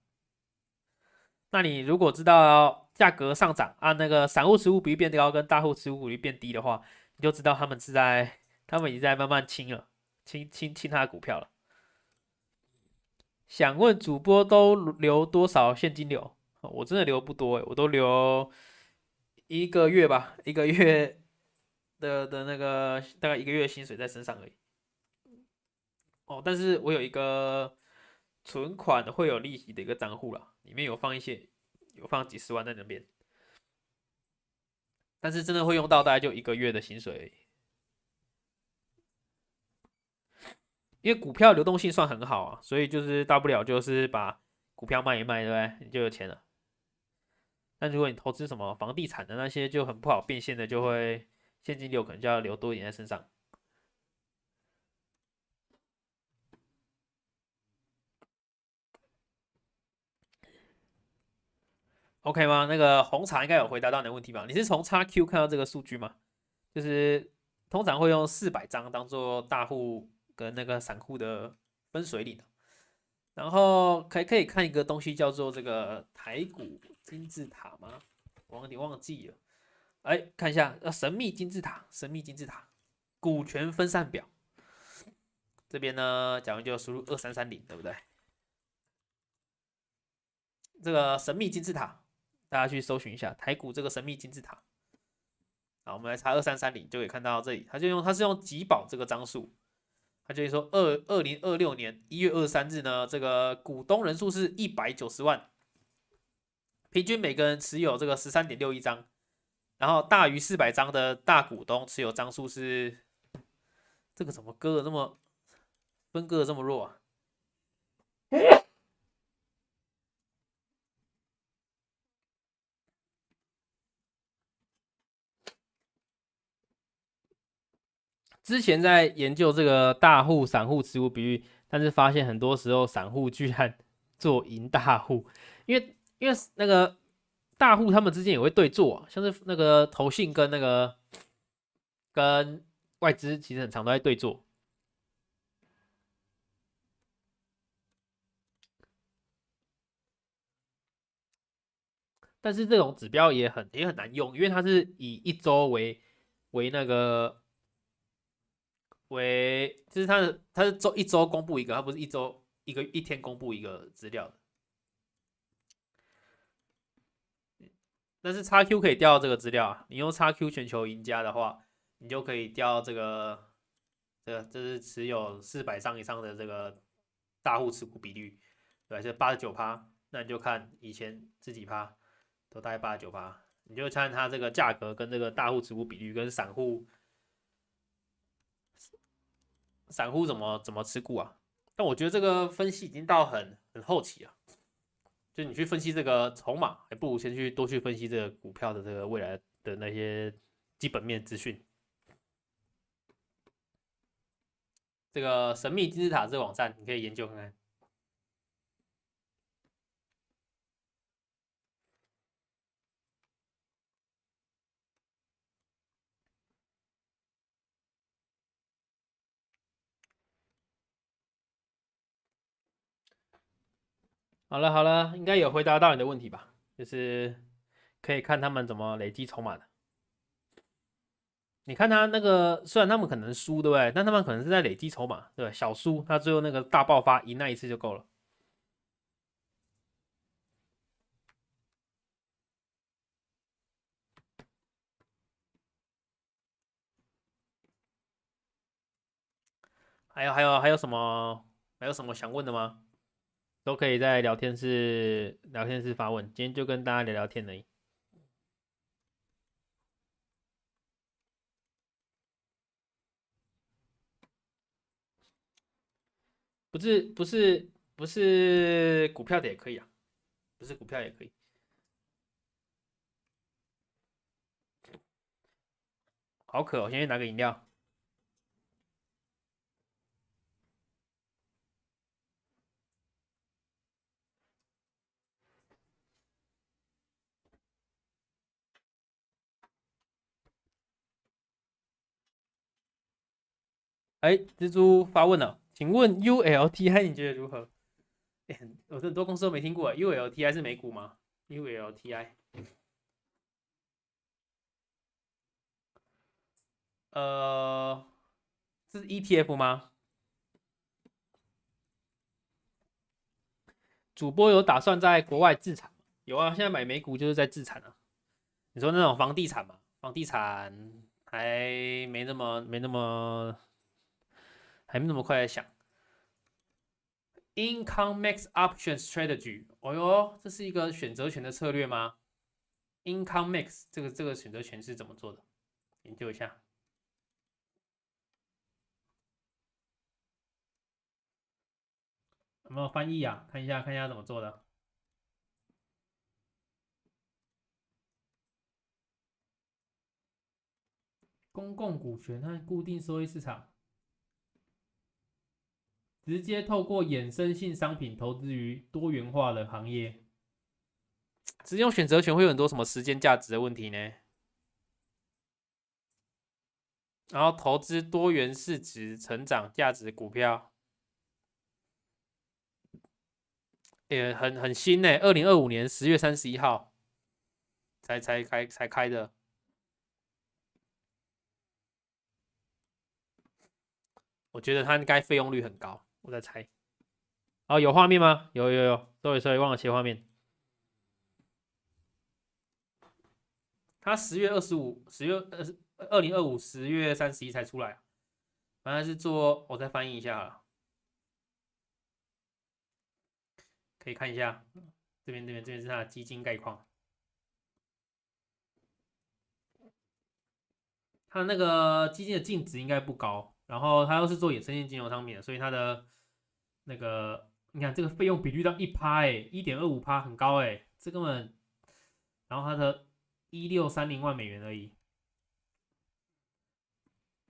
那你如果知道价格上涨啊，那个散户持股比例变高跟大户持股比例变低的话，你就知道他们已经在慢慢清了，清他的股票了。想问主播都留多少现金流？我真的留不多我都留一个月吧，一个月的那个大概一个月薪水在身上而已。哦，但是我有一个存款会有利息的一个账户啦，里面有放几十万在那边，但是真的会用到大概就一个月的薪水而已，因为股票流动性算很好啊，所以就是大不了就是把股票卖一卖，对不对？你就有钱了。但如果你投资什么房地产的那些就很不好变现的，就会现金流可能就要留多一点在身上。OK 吗？那个红茶应该有回答到你的问题吧？你是从 XQ 看到这个数据吗？就是通常会用400张当做大户跟那个散户的分水岭，然后可以看一个东西叫做这个台股金字塔吗？我有点忘记了。哎，看一下，神秘金字塔，股权分散表。这边呢，假如就输入2330，对不对？这个神秘金字塔，大家去搜寻一下台股这个神秘金字塔。好，我们来查2330，就可以看到这里，它是用集保这个张数，它就是说2026年1月23日呢，这个股东人数是190万，平均每个人持有这个13.61张，然后大于400张的大股东持有张数是这个怎么分割的这么弱啊？之前在研究这个大户、散户持股比率，但是发现很多时候散户居然做赢大户，因为那个大户他们之间也会对做啊，像是那个投信跟外资其实很常都在对做，但是这种指标也很难用，因为它是以一周为那个就是它是一周公布一个，它不是一天公布一个资料的。但是 XQ 可以调这个资料啊，你用 XQ 全球赢家的话，你就可以调这是持有400张以上的这个大户持股比率，对，是89%，那你就看以前是几趴，都大概89%，你就看它这个价格跟这个大户持股比率跟散户怎么持股啊？但我觉得这个分析已经到很后期了，就你去分析这个筹码，还不如先多去分析这个股票的这个未来的那些基本面资讯。这个神秘金字塔这个网站，你可以研究看看。好了好了，应该有回答到你的问题吧？就是可以看他们怎么累积筹码的。你看他那个，虽然他们可能输，对不对？但他们可能是在累积筹码，对吧？小输，他最后那个大爆发赢那一次就够了。还有什么？还有什么想问的吗？都可以在聊天室发问。今天就跟大家聊聊天而已。不是股票的也可以啊，不是股票也可以。好渴哦，先去拿个饮料。哎，蜘蛛发问了，请问 ULTI 你觉得如何？哎，我很多公司都没听过，ULTI 是美股吗？ULTI，这是 ETF 吗？主播有打算在国外自产吗？有啊，现在买美股就是在自产啊。你说那种房地产嘛，房地产还没那么快在想。Income Max Option Strategy，哦哟，这是一个选择权的策略吗？Income Max 这个选择权是怎么做的？研究一下，有没有翻译啊？看一下怎么做的。公共股权和固定收益市场，直接透过衍生性商品投资于多元化的行业。只用选择权会有很多什么时间价值的问题呢？然后投资多元市值成长价值股票，也很新呢，2025年10月31号才开的。我觉得它应该费用率很高，我在猜。哦，有画面吗？有，sorry，忘了切画面。它2025十月31才出来，反正是做，我再翻译一下了，可以看一下。这边是它的基金概况，它那个基金的净值应该不高，然后它又是做衍生性金融商品的，所以它的那个你看这个费用比率到1%，1.25%很高这根本，然后它的1630万美元而已，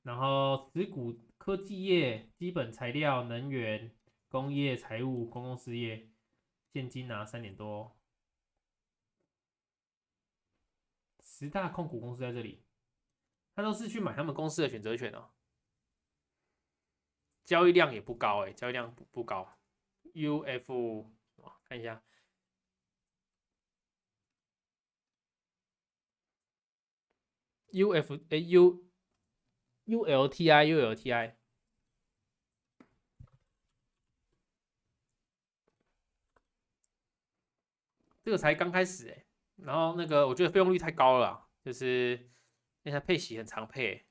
然后持股科技业、基本材料、能源、工业、财务、公共事业，现金拿3点多，10大控股公司在这里，他都是去买他们公司的选择权哦，交易量也不高交易量不高，UF 看一下，UF ULTI，这个才刚开始然后那个我觉得费用率太高了啦，就是那它配息很常配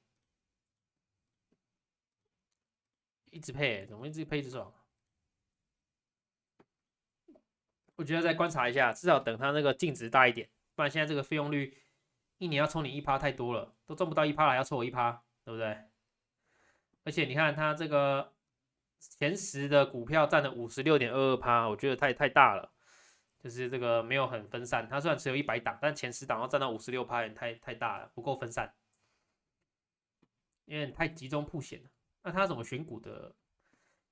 一直配怎么一直配一直爽？我觉得再观察一下，至少等它那个净值大一点，不然现在这个费用率一年要抽你1%太多了，都赚不到1%了，要抽我1%，对不对？而且你看它这个前10的股票占了56.22%，我觉得太大了，就是这个没有很分散。它虽然只有100档，但前10档要占到56%，太大了，不够分散，因为太集中曝险了。那它怎么选股的？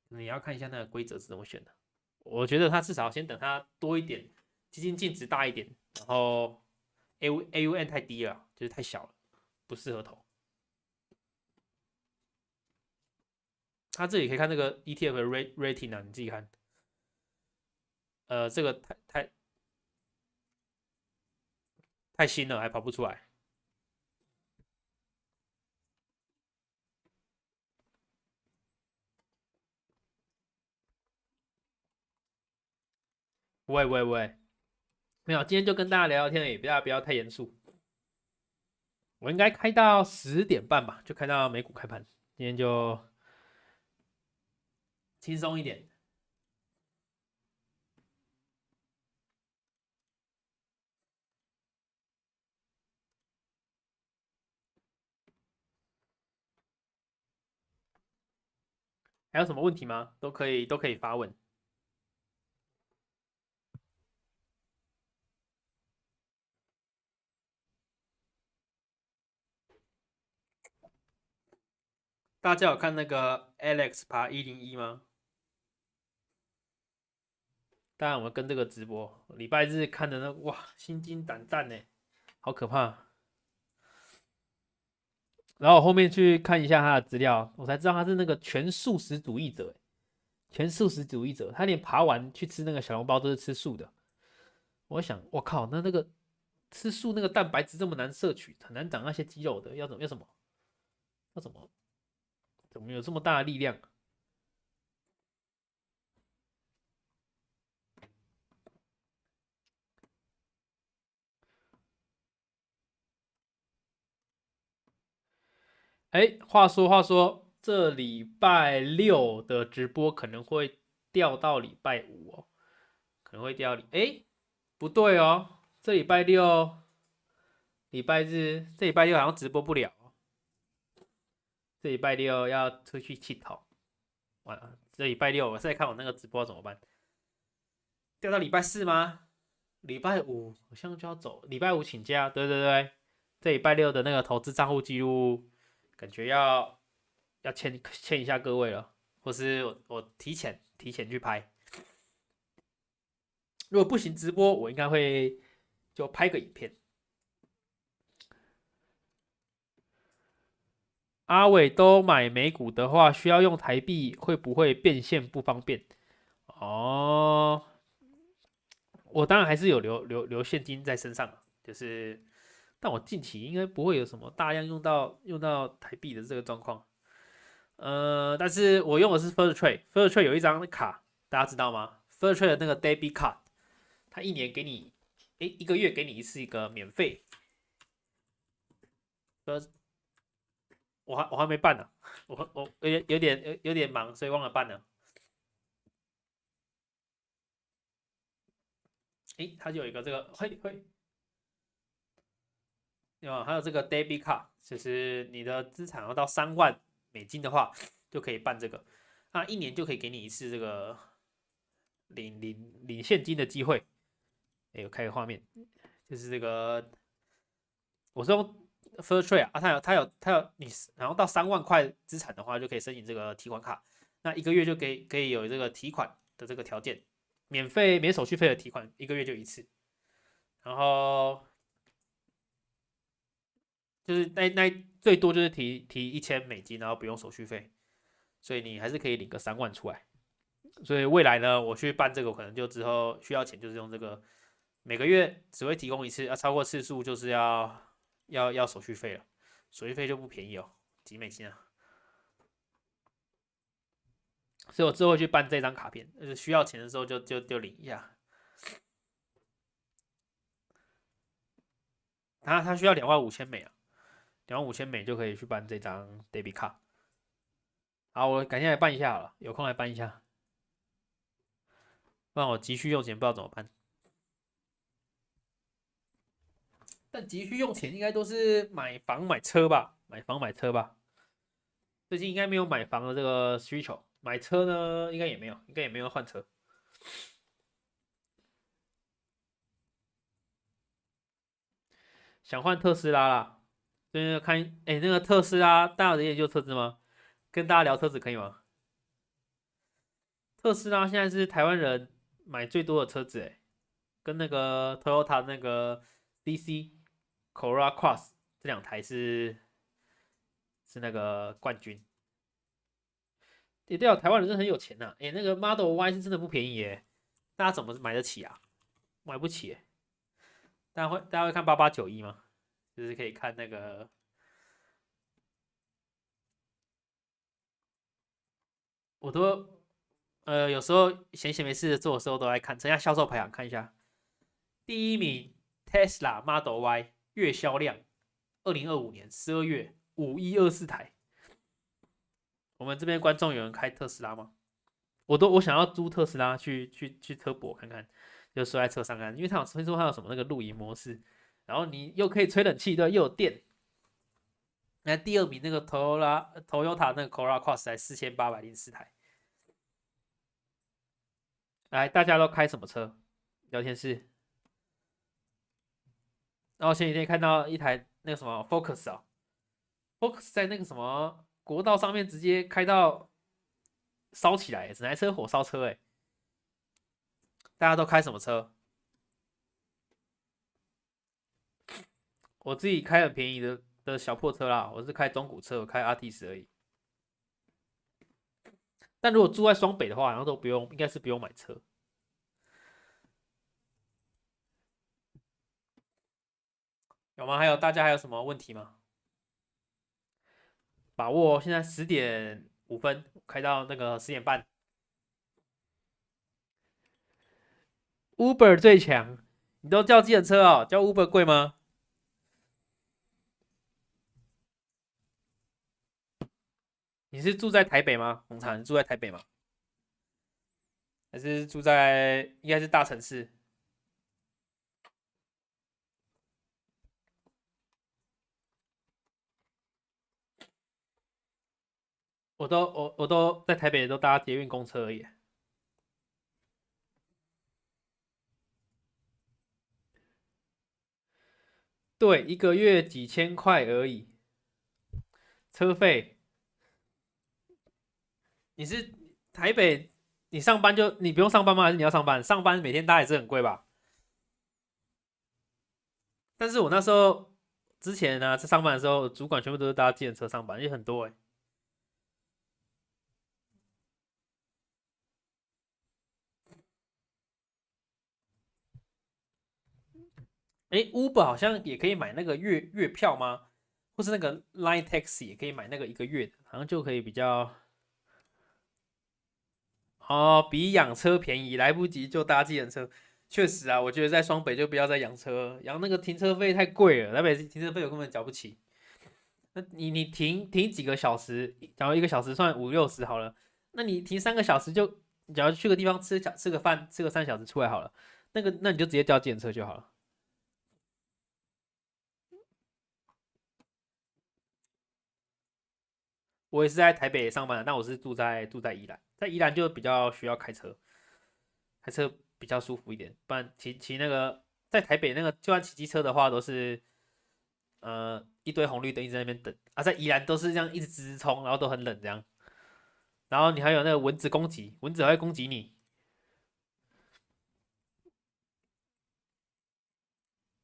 你要看一下那个规则是怎么选的。我觉得它至少先等它多一点，基金净值大一点，然后 AUN 太低了，就是太小了，不适合投。它这里可以看这个 ETF 的 rating 啊，你自己看。这个太新了，还跑不出来。不会不会不会，没有，今天就跟大家聊聊天而已，大家不要太严肃。我应该开到10点半吧，就开到美股开盘，今天就轻松一点。还有什么问题吗？都可以发问。大家有看那个 Alex 爬101吗？当然，我们跟这个直播，礼拜日看的那哇，心惊胆战呢，好可怕。然后我后面去看一下他的资料，我才知道他是那个全素食主义者，全素食主义者，他连爬完去吃那个小笼包都是吃素的。我想，我靠，那个吃素那个蛋白质这么难摄取，很难长那些肌肉的，要怎么怎么有这么大的力量？哎，话说，这礼拜六的直播可能会调到礼拜五哦，可能会调哎，不对哦，这礼拜六、礼拜日，这礼拜六好像直播不了哦，这礼拜六要出去乞讨。完了，这礼拜六我再看我那个直播怎么办？调到礼拜四吗？礼拜五好像就要走，礼拜五请假。对对对，这礼拜六的那个投资账户记录，感觉要签一下各位了，或是我提前去拍。如果不行直播，我应该会就拍个影片。阿伟都买美股的话，需要用台币，会不会变现不方便？哦，我当然还是有留现金在身上，就是，但我近期应该不会有什么大量用到台币的这个状况。但是我用的是 First Trade，First Trade 有一张卡，大家知道吗？First Trade 的那个 Debit Card，它一年给你，一个月给你一次一个免费。我还没办呢，我有点忙，所以忘了办了。它就有一个这个，还有这个 debit card，就是你的资产要到3万美金的话，就可以办这个。那一年就可以给你一次这个领现金的机会。我开个画面，就是这个，我是用 First Trade 啊，它有你然后到3万块资产的话，就可以申请这个提款卡。那一个月就可以有这个提款的这个条件，免手续费的提款，一个月就一次。然后就是最多就是提1000美金，然后不用手续费，所以你还是可以领个3万出来。所以未来呢，我去办这个，可能就之后需要钱，就是用这个，每个月只会提供一次，要超过次数就是要手续费了，手续费就不便宜哦，几美金啊。所以我之后会去办这张卡片，就是需要钱的时候就领一下。它需要25000美啊，25000美就可以去办这张 debit 卡。好，我改天来办一下好了，有空来办一下，不然我急需用钱不知道怎么办。但急需用钱应该都是买房买车吧，买房买车吧。最近应该没有买房的这个需求，买车呢应该也没有，应该也没有换车。想换特斯拉啦，就是看那个特斯拉，大家有研究车子吗？跟大家聊车子可以吗？特斯拉现在是台湾人买最多的车子跟那个 Toyota 那个 DC Corolla Cross 这两台是那个冠军。对啊，台湾人真的很有钱呐、那个 Model Y 是真的不便宜耶，大家怎么买得起啊？买不起欸。大家会看8891吗？就是可以看那个，我都有时候闲闲没事做的时候都爱看，增加销售排行看一下。第一名 Tesla Model Y 月销量2025年12月5124台。我们这边观众有人开特斯拉吗？我想要租特斯拉去车博看看，就坐在车上看，因为听说它有什么那个露营模式，然后你又可以吹冷气，对，又有电。那第二名那个 Toyota 那个 Corolla Cross 才4804台。来，大家都开什么车？聊天室。然后前几天看到一台那个什么 Focus 啊，Focus 在那个什么国道上面直接开到烧起来，整台车火烧车哎！大家都开什么车？我自己开很便宜的小破车啦，我是开中古车，我开 RT10而已。但如果住在双北的话，然后都不用，应该是不用买车。有吗？大家还有什么问题吗？把握现在10点5分，开到那个10点半。Uber 最强，你都叫计程车哦？叫 Uber 贵吗？你是住在台北吗？红茶，你住在台北吗？还是住在应该是大城市？我都在台北都搭捷运公车而已。对，一个月几千块而已，车费。你是台北，你上班你不用上班吗？还是你要上班？上班每天搭也是很贵吧？但是我那时候之前呢、在上班的时候，主管全部都是搭计程车上班，也很多Uber 好像也可以买那个月票吗？或是那个 Line Taxi 也可以买那个一个月的，好像就可以比较比养车便宜，来不及就搭计程车。确实啊，我觉得在双北就不要再养车，养那个停车费太贵了，台北停车费我根本缴不起。那你停几个小时，假如1个小时算50-60好了，那你停3个小时就，假如去个地方吃个饭，吃个3小时出来好了，那你就直接叫计程车就好了。我也是在台北上班的，但我是住在宜兰，在宜兰就比较需要开车，开车比较舒服一点，不然骑那个在台北那个就算骑机车的话都是一堆红绿灯一直在那边等啊，在宜兰都是这样一直直冲，然后都很冷这样，然后你还有那个蚊子攻击，蚊子还会攻击你。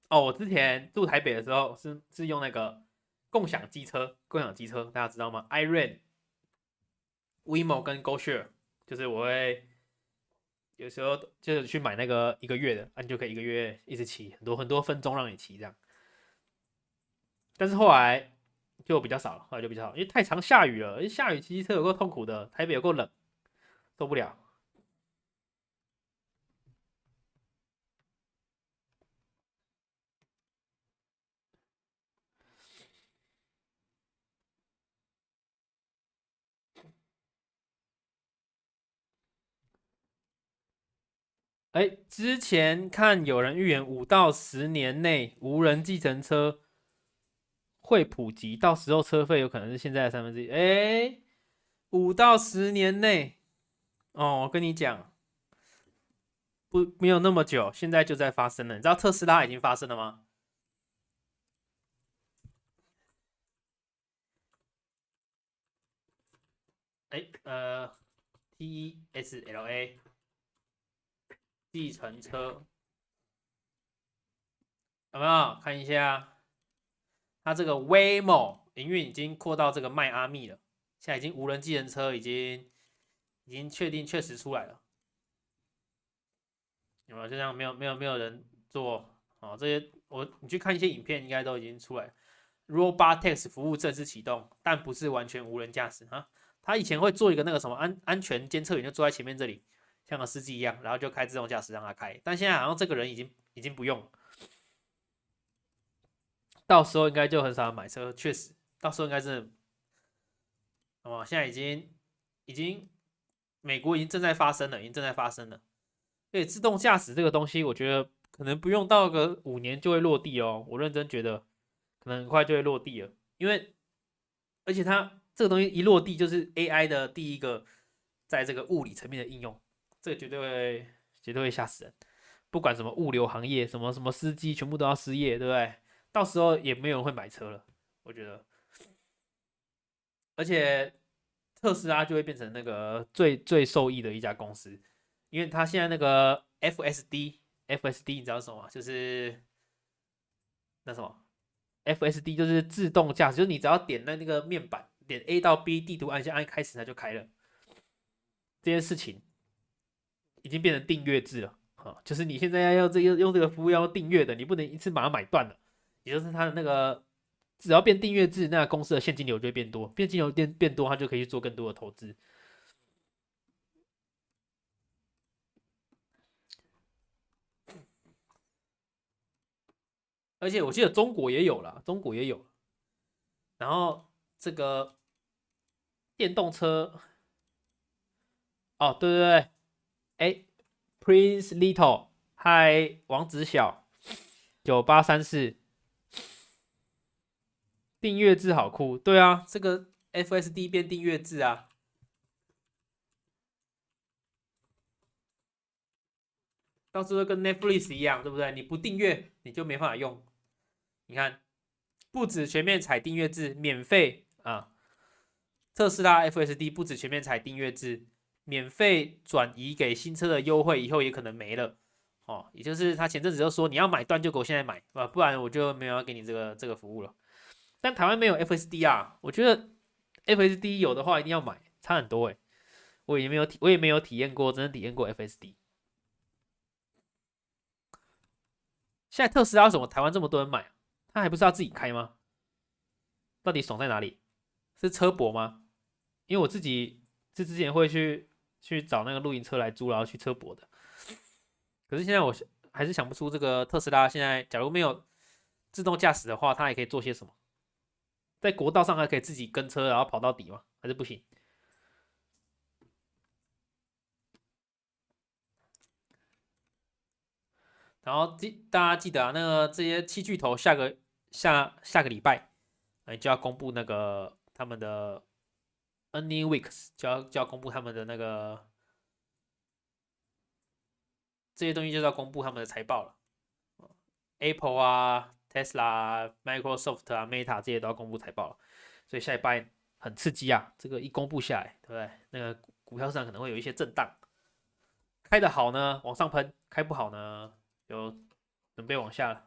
哦，我之前住台北的时候是用那个共享机车，大家知道吗？iRent、WeMo 跟 GoShare，就是我会有时候就是去买那个一个月的，你就可以一个月一直骑，很多很多分钟让你骑这样。但是后来就比较少了，后来就比较少，因为太常下雨了，下雨骑机车有够痛苦的，台北有够冷，受不了。之前看有人预言5到10年内无人计程车会普及，到时候车费有可能是现在的1/3。5到10年内，我跟你讲，不没有那么久，现在就在发生了。你知道特斯拉已经发生了吗？TSLA 计程车有没有看一下？它这个 Waymo 营运已经扩到这个迈阿密了，现在已经无人计程车已经确定确实出来了。有没有？就像没有人做哦，这些你去看一些影片，应该都已经出来了。Robotaxi 服务正式启动，但不是完全无人驾驶啊。他以前会做一个那个什么安全监测员，就坐在前面这里，像个司机一样，然后就开自动驾驶让他开。但现在好像这个人已经不用了，到时候应该就很少人买车，确实，到时候应该是哦，现在已经美国已经正在发生了，已经正在发生了。所以自动驾驶这个东西，我觉得可能不用到个5年就会落地哦。我认真觉得可能很快就会落地了，因为而且它这个东西一落地，就是 AI 的第一个在这个物理层面的应用，这个绝对会吓死人。不管什么物流行业，什么什么司机，全部都要失业，对不对？到时候也没有人会买车了，我觉得。而且特斯拉就会变成那个最受益的一家公司，因为它现在那个 FSD，FSD 你知道是什么吗？就是那什么 FSD 就是自动驾驶，就是你只要点那个面板，点 A 到 B 地图按下按开始它就开了。这件事情已经变成订阅制了啊，就是你现在要用这个服务要订阅的，你不能一次把它买断了。也就是它的那个只要变订阅制，那公司的现金流就会变多，现金流变多，它就可以去做更多的投资。而且我记得中国也有了，中国也有。然后这个电动车，哦，对对对，哎，Prince Little，嗨，王子小9834，订阅制好酷，对啊，这个 FSD 变订阅制啊，到时候跟 Netflix 一样，对不对？你不订阅你就没办法用。你看，不止全面采订阅制，免费啊，特斯拉 FSD 不止全面采订阅制，免费转移给新车的优惠以后也可能没了。哦，也就是他前阵子就说你要买断就给我现在买啊，不然我就没有要给你这个服务了。但台湾没有 FSD 啊，我觉得 FSD 有的话一定要买，差很多诶。我也没有体验过，真的体验过 FSD。现在特斯拉为什么台湾这么多人买啊？他还不是要自己开吗？到底爽在哪里？是车博吗？因为我自己是之前会去找那个露营车来租，然后去车博的。可是现在我还是想不出这个特斯拉现在假如没有自动驾驶的话，它还可以做些什么？在国道上还可以自己跟车，然后跑到底吗？还是不行？然后大家记得啊，那个这些七巨头下个礼拜，就要公布那个他们的 earning weeks，就要公布他们的那个这些东西，就是要公布他们的财报了。Apple 啊、Tesla 啊、Microsoft 啊、Meta 这些都要公布财报了，所以下一拜很刺激啊！这个一公布下来，对不对？那个股票市场可能会有一些震荡，开得好呢往上喷，开不好呢就准备往下了。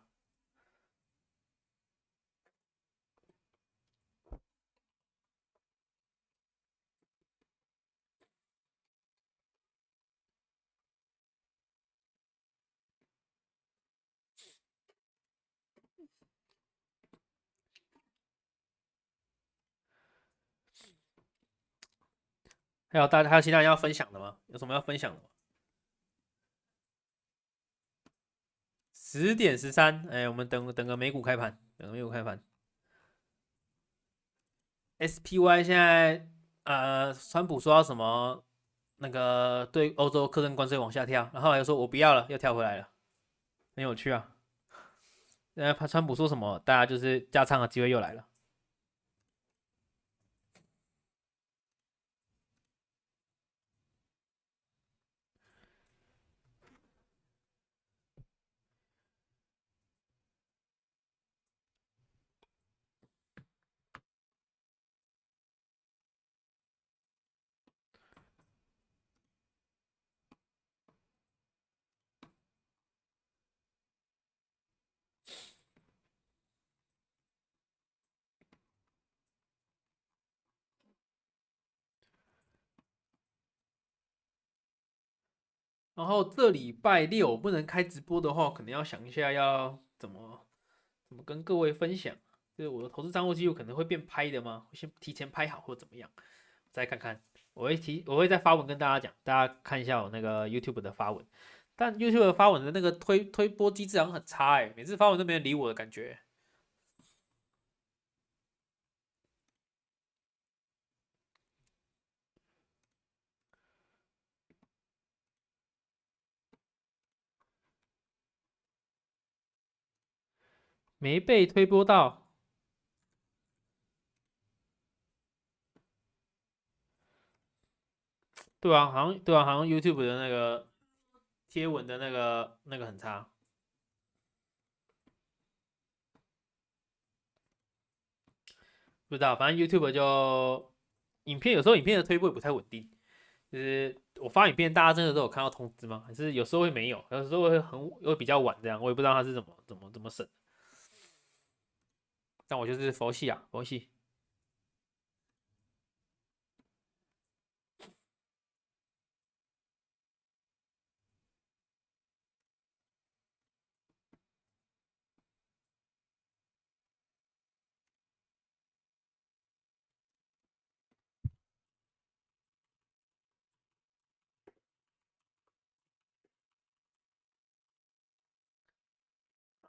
还有其他人要分享的吗？有什么要分享的吗10点13，哎，我们等个美股开盘，等个美股开盘。SPY 现在川普说到什么那个对欧洲课征关税往下跳，然后又说我不要了，又跳回来了，很有趣啊。川普说什么，大家就是加仓的机会又来了。然后这礼拜六不能开直播的话，可能要想一下要怎么跟各位分享。就是我的投资账户记录可能会变拍的吗？会先提前拍好或怎么样？再看看。我会再发文跟大家讲，大家看一下我那个 YouTube 的发文。但 YouTube 的发文的那个推播机制好像很差每次发文都没人理我的感觉。没被推播到。对啊，好像 YouTube 的那个贴文的那个很差。不知道，反正 YouTube 就有时候影片的推播也不太稳定。就是我发影片，大家真的都有看到通知吗？还是有时候会没有，有时候会比较晚这样，我也不知道他是怎么审。但我就是佛系啊，佛系。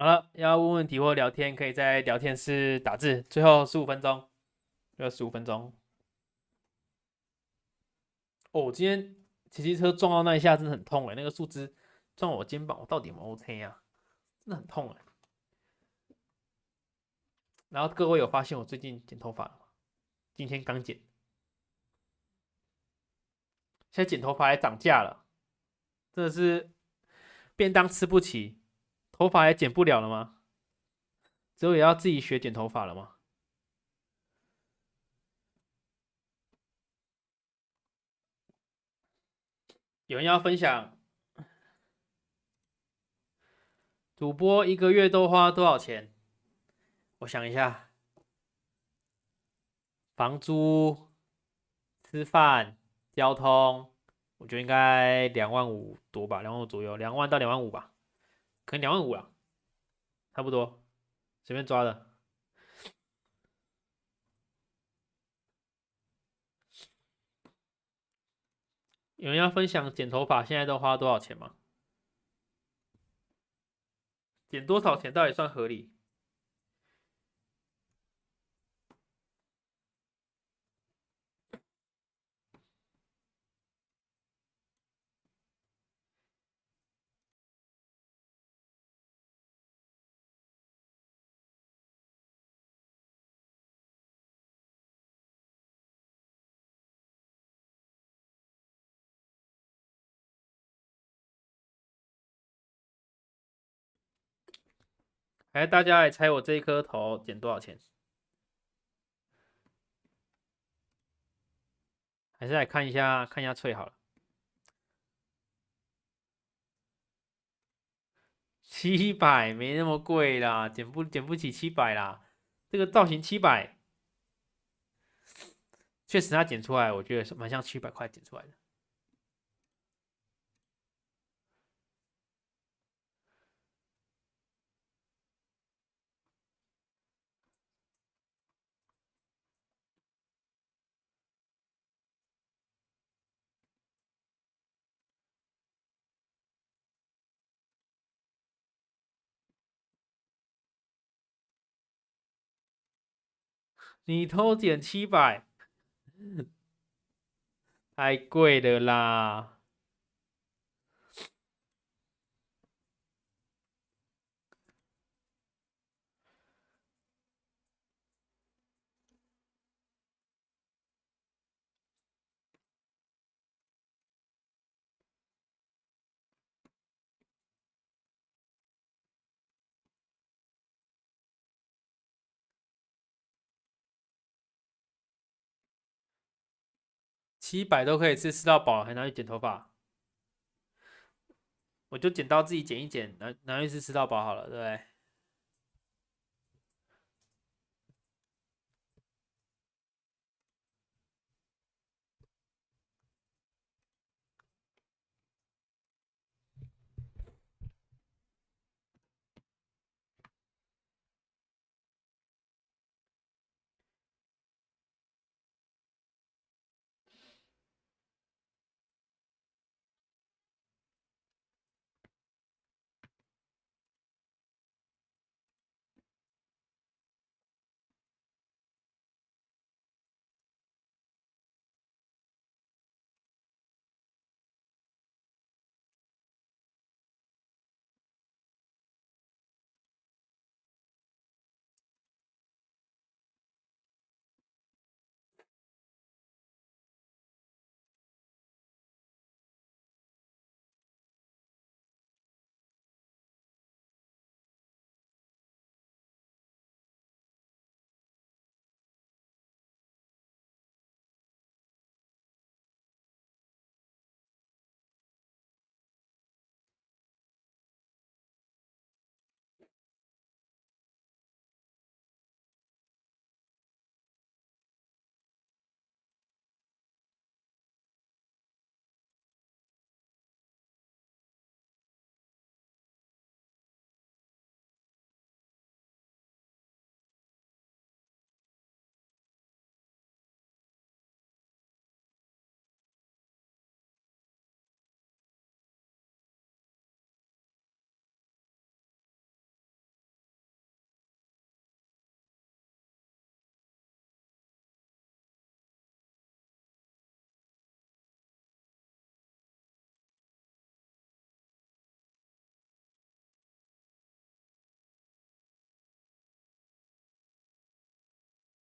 好了，要问问题或聊天，可以在聊天室打字。最后15分钟，要15分钟。哦，今天骑机车撞到那一下真的很痛那个树枝撞我肩膀，我到底有没有 OK 啊？真的很痛然后各位有发现我最近剪头发了吗？今天刚剪，现在剪头发还涨价了，真的是便当吃不起，头发也剪不了了吗？之后也要自己学剪头发了吗？有人要分享主播一个月都花多少钱？我想一下，房租、吃饭、交通，我觉得应该2万5多吧，2万5左右，2万到2万5吧，可能2万5啦，差不多，随便抓的。有人要分享剪头发现在都花多少钱吗？剪多少钱到底算合理？来，大家来猜我这一颗头剪多少钱？还是来看一下翠好了，700没那么贵啦，剪不起700啦。这个造型700，确实它剪出来，我觉得是蛮像700块剪出来的。你偷剪700，太贵了啦。700都可以吃到饱，还拿去剪头发？我就剪刀自己剪一剪，拿去吃到饱好了，对不对？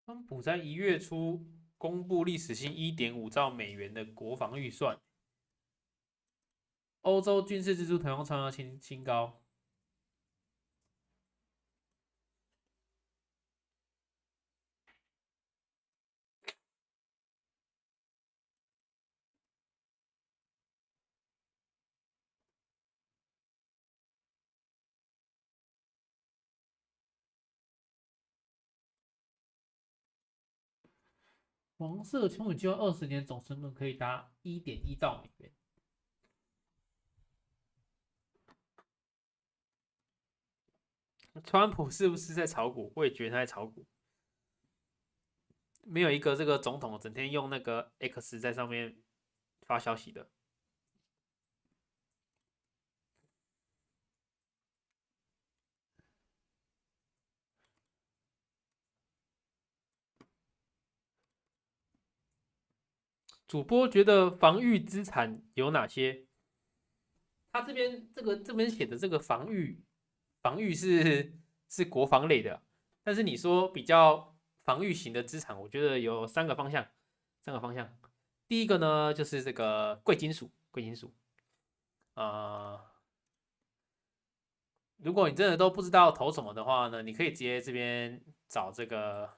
川普在1月初公布历史性1.5兆美元的国防预算，欧洲军事支出同样创下新高。黄色穷有计划20年总成本可以达1.1兆美元。川普是不是在炒股？我也觉得他在炒股。没有一个这个总统整天用那个 X 在上面发消息的。主播觉得防御资产有哪些？他这边写的这个防御是国防类的，但是你说比较防御型的资产，我觉得有三个方向。第一个呢，就是这个贵金属如果你真的都不知道投什么的话呢，你可以直接这边找这个，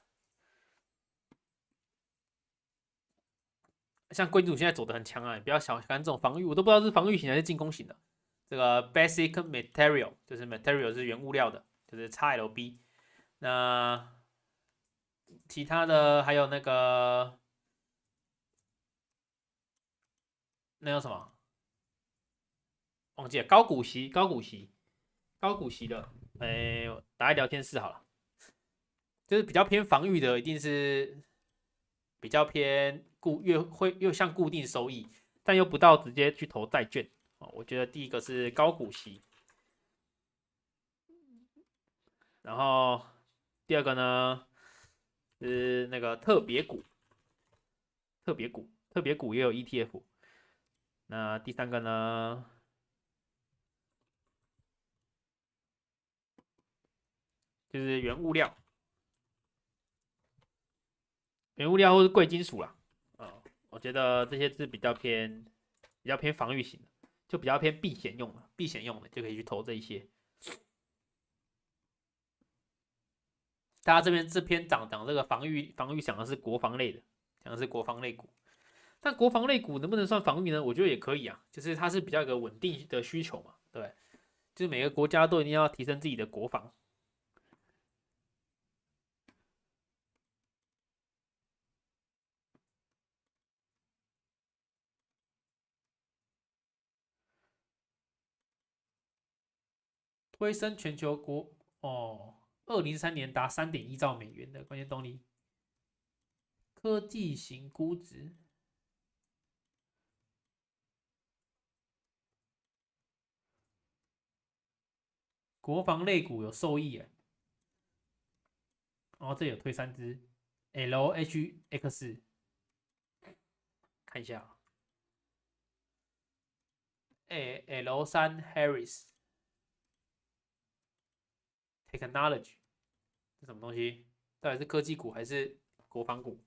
像贵金属现在走的很强啊，你不要小看这种防御，我都不知道是防御型还是进攻型的。这个 basic material 就是 material 是原物料的，就是 XLB。那其他的还有那个那叫什么？忘记了，高股息的，打在聊天室好了。就是比较偏防御的，一定是比较偏越像固定收益，但又不到直接去投债券。我觉得第一个是高股息，然后第二个呢是那个特别股也有 ETF。那第三个呢，就是原物料或是贵金属啦。我觉得这些是比较偏防御型的，就比较偏避险用的就可以去投这一些。大家这篇讲这个防御讲的是国防类的，讲的是国防类股。但国防类股能不能算防御呢？我觉得也可以啊，就是它是比较一个稳定的需求嘛，对，就是每个国家都一定要提升自己的国防。推升全球2023年达3.1兆美元的关键动力，科技型估值。国防类股有受益耶，这有推3只 LHX， 看一下L3 Harris Technology 是什么东西？到底是科技股还是国防股？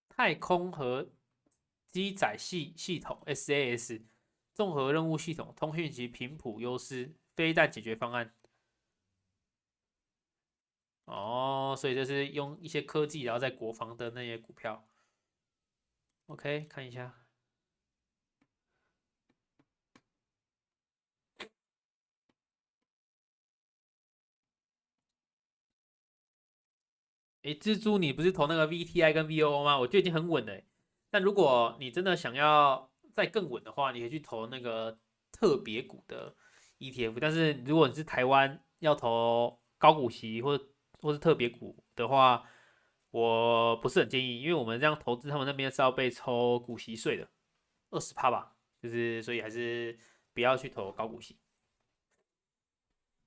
太空和机载系统 SAS 综合任务系统通讯及频谱优势飞弹解决方案。所以这是用一些科技，然后在国防的那些股票。OK， 看一下。蜘蛛，你不是投那个 VTI 跟 VOO 吗？我觉得已经很稳了。但如果你真的想要再更稳的话，你可以去投那个特别股的 ETF。但是如果你是台湾要投高股息或是特别股的话，我不是很建议，因为我们这样投资，他们那边是要被抽股息税的，20%吧，就是所以还是不要去投高股息。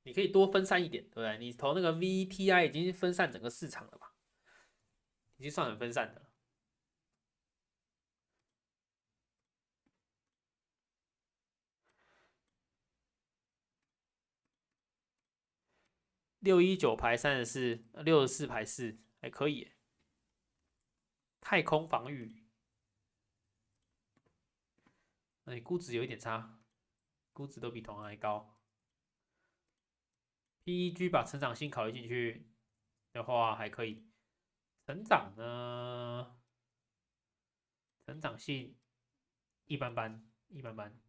你可以多分散一点，对不对？你投那个 VTI 已经分散整个市场了吧，已经算很分散的了。619排34，64排4，还可以耶。太空防御，估值有一点差，估值都比同行还高。PEG 把成长性考虑进去的话还可以，成长呢，成长性一般般，一般般。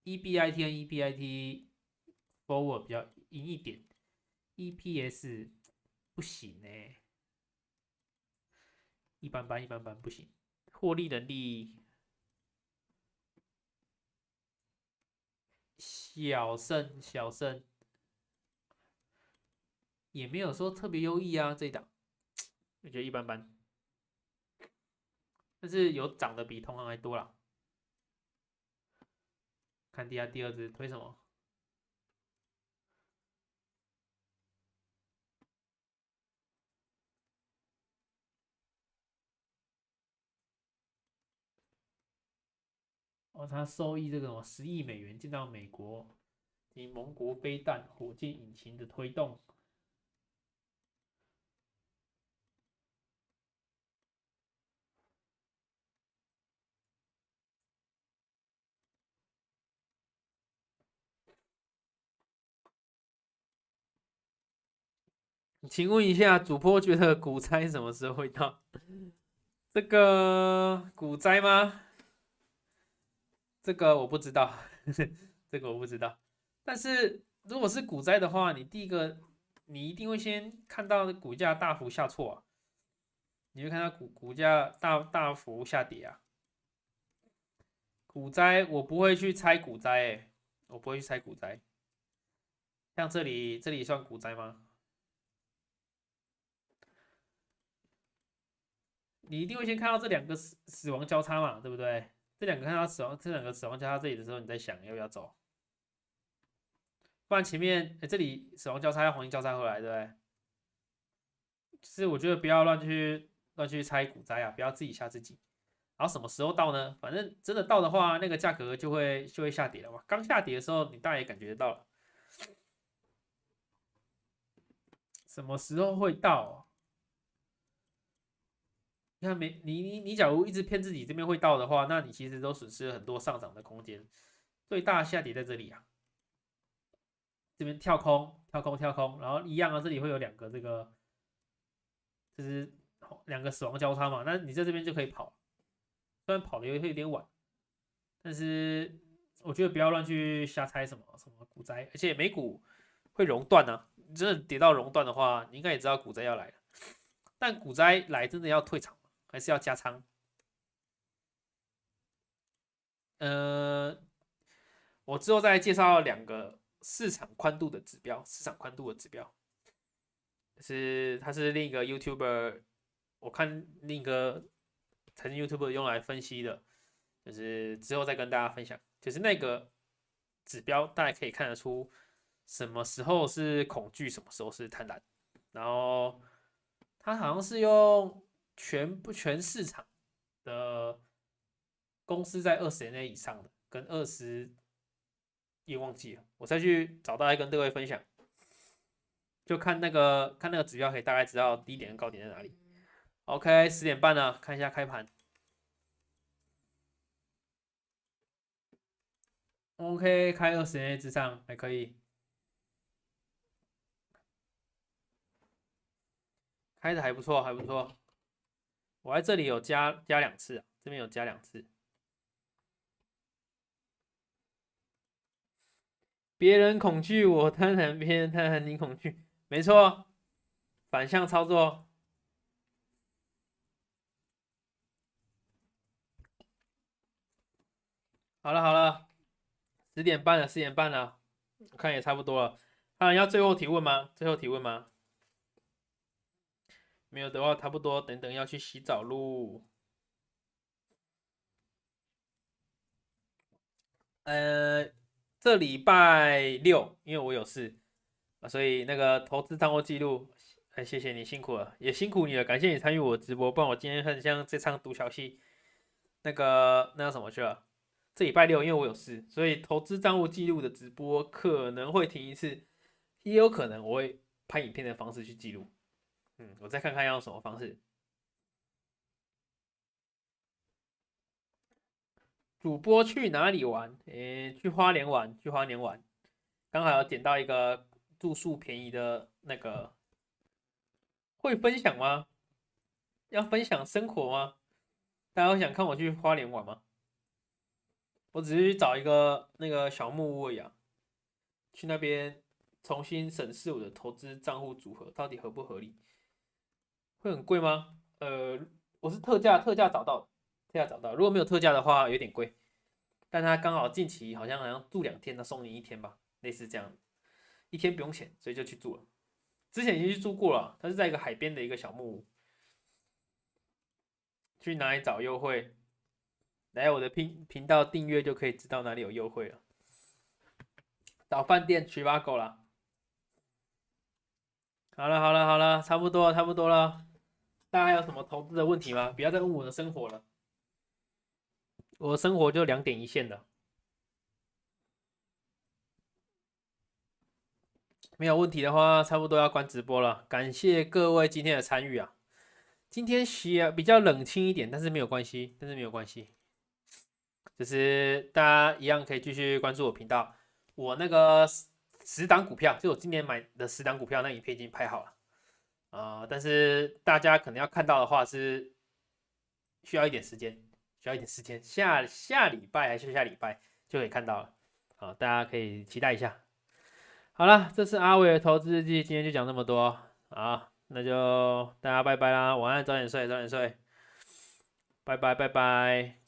EBIT 和 EBIT forward 比较赢一点，EPS 不行呢、一般般，一般般不行。获利能力小胜，小胜也没有说特别优异啊，这一档我觉得一般般，但是有涨的比同行还多啦。看第二只推什么？哦，它收益这个10亿美元进到美国，及盟国飞弹、火箭引擎的推动。请问一下，主播觉得股灾什么时候会到？这个股灾吗？这个我不知道，这个我不知道。但是如果是股灾的话，你第一个你一定会先看到股价大幅下挫啊，你会看到股价大幅下跌啊。股灾我不会去猜股灾，我不会去猜股灾。像这里算股灾吗？你一定会先看到这两个死亡交叉嘛，对不对？这两个死亡交叉这里的时候，你在想要不要走？不然前面这里死亡交叉要黄金交叉回来，对不对？就是我觉得不要乱去猜股灾啊，不要自己吓自己。然后什么时候到呢？反正真的到的话，那个价格就会下跌了嘛。刚下跌的时候，你大概也感觉得到了。什么时候会到？你看你假如一直骗自己这边会到的话，那你其实都损失了很多上涨的空间。最大下跌在这里啊，这边跳空跳空跳空，然后一样啊，这里会有两个这个，就是两个死亡交叉嘛，那你在这边就可以跑，虽然跑的会有点晚，但是我觉得不要乱去瞎猜什么股灾，而且美股会熔断啊，真的跌到熔断的话，你应该也知道股灾要来了，但股灾来真的要退场还是要加仓？呃，我之后再介绍两个市场宽度的指标，市场宽度的指标，它是另一个 YouTuber，我看另一个财经 YouTuber 用来分析的，就是之后再跟大家分享，就是那个指标，大家可以看得出什么时候是恐惧，什么时候是贪婪，然后它好像是用全市场的公司在20年内以上的，跟20也忘记了，我再去找到来跟各位分享。就看那个指标，可以大概知道低点跟高点在哪里。OK，10点半了，看一下开盘。OK，开20年之上还可以，开的还不错，还不错。我在这里有加两次，这边有加两次。别人恐惧我贪婪，别人贪婪你恐惧，没错，反向操作。好了好了，10点半了，10点半了，我看也差不多了。要最后提问吗？最后提问吗？没有的话，差不多，等等要去洗澡喽。这礼拜六，因为我有事啊，所以那个投资账户记录，谢谢你辛苦了，也辛苦你了，感谢你参与我的直播，不然我今天很像这场独角戏，那叫什么去了？这礼拜六因为我有事，所以投资账户记录的直播可能会停一次，也有可能拍影片的方式去记录。我再看看要用什么方式。主播去哪里玩？去花莲玩，去花莲玩，刚好有点到一个住宿便宜的那个，会分享吗？要分享生活吗？大家会想看我去花莲玩吗？我只是去找一个那个小木屋呀，去那边重新审视我的投资账户组合到底合不合理，会很贵吗？我是特价找到的，特价找到，如果没有特价的话有点贵，但他刚好近期好像住2天，他送你1天吧，类似这样，1天不用钱，所以就去住了。之前已经去住过了，它是在一个海边的一个小木屋，去哪里找优惠？来我的频道订阅就可以知道哪里有优惠了。找饭店取把狗了。好了，差不多了。大家还有什么投资的问题吗？不要再问我的生活了，我的生活就2点一线的。没有问题的话，差不多要关直播了。感谢各位今天的参与啊！今天比较冷清一点，但是没有关系，就是大家一样可以继续关注我频道。我那个10档股票，就我今年买的10档股票，那影片已经拍好了但是大家可能要看到的话是需要一点时间，下礼拜还是下礼拜就可以看到了大家可以期待一下。好了，这是阿伟的投资日记，今天就讲这么多啊，那就大家拜拜啦，晚安，早点睡，拜拜。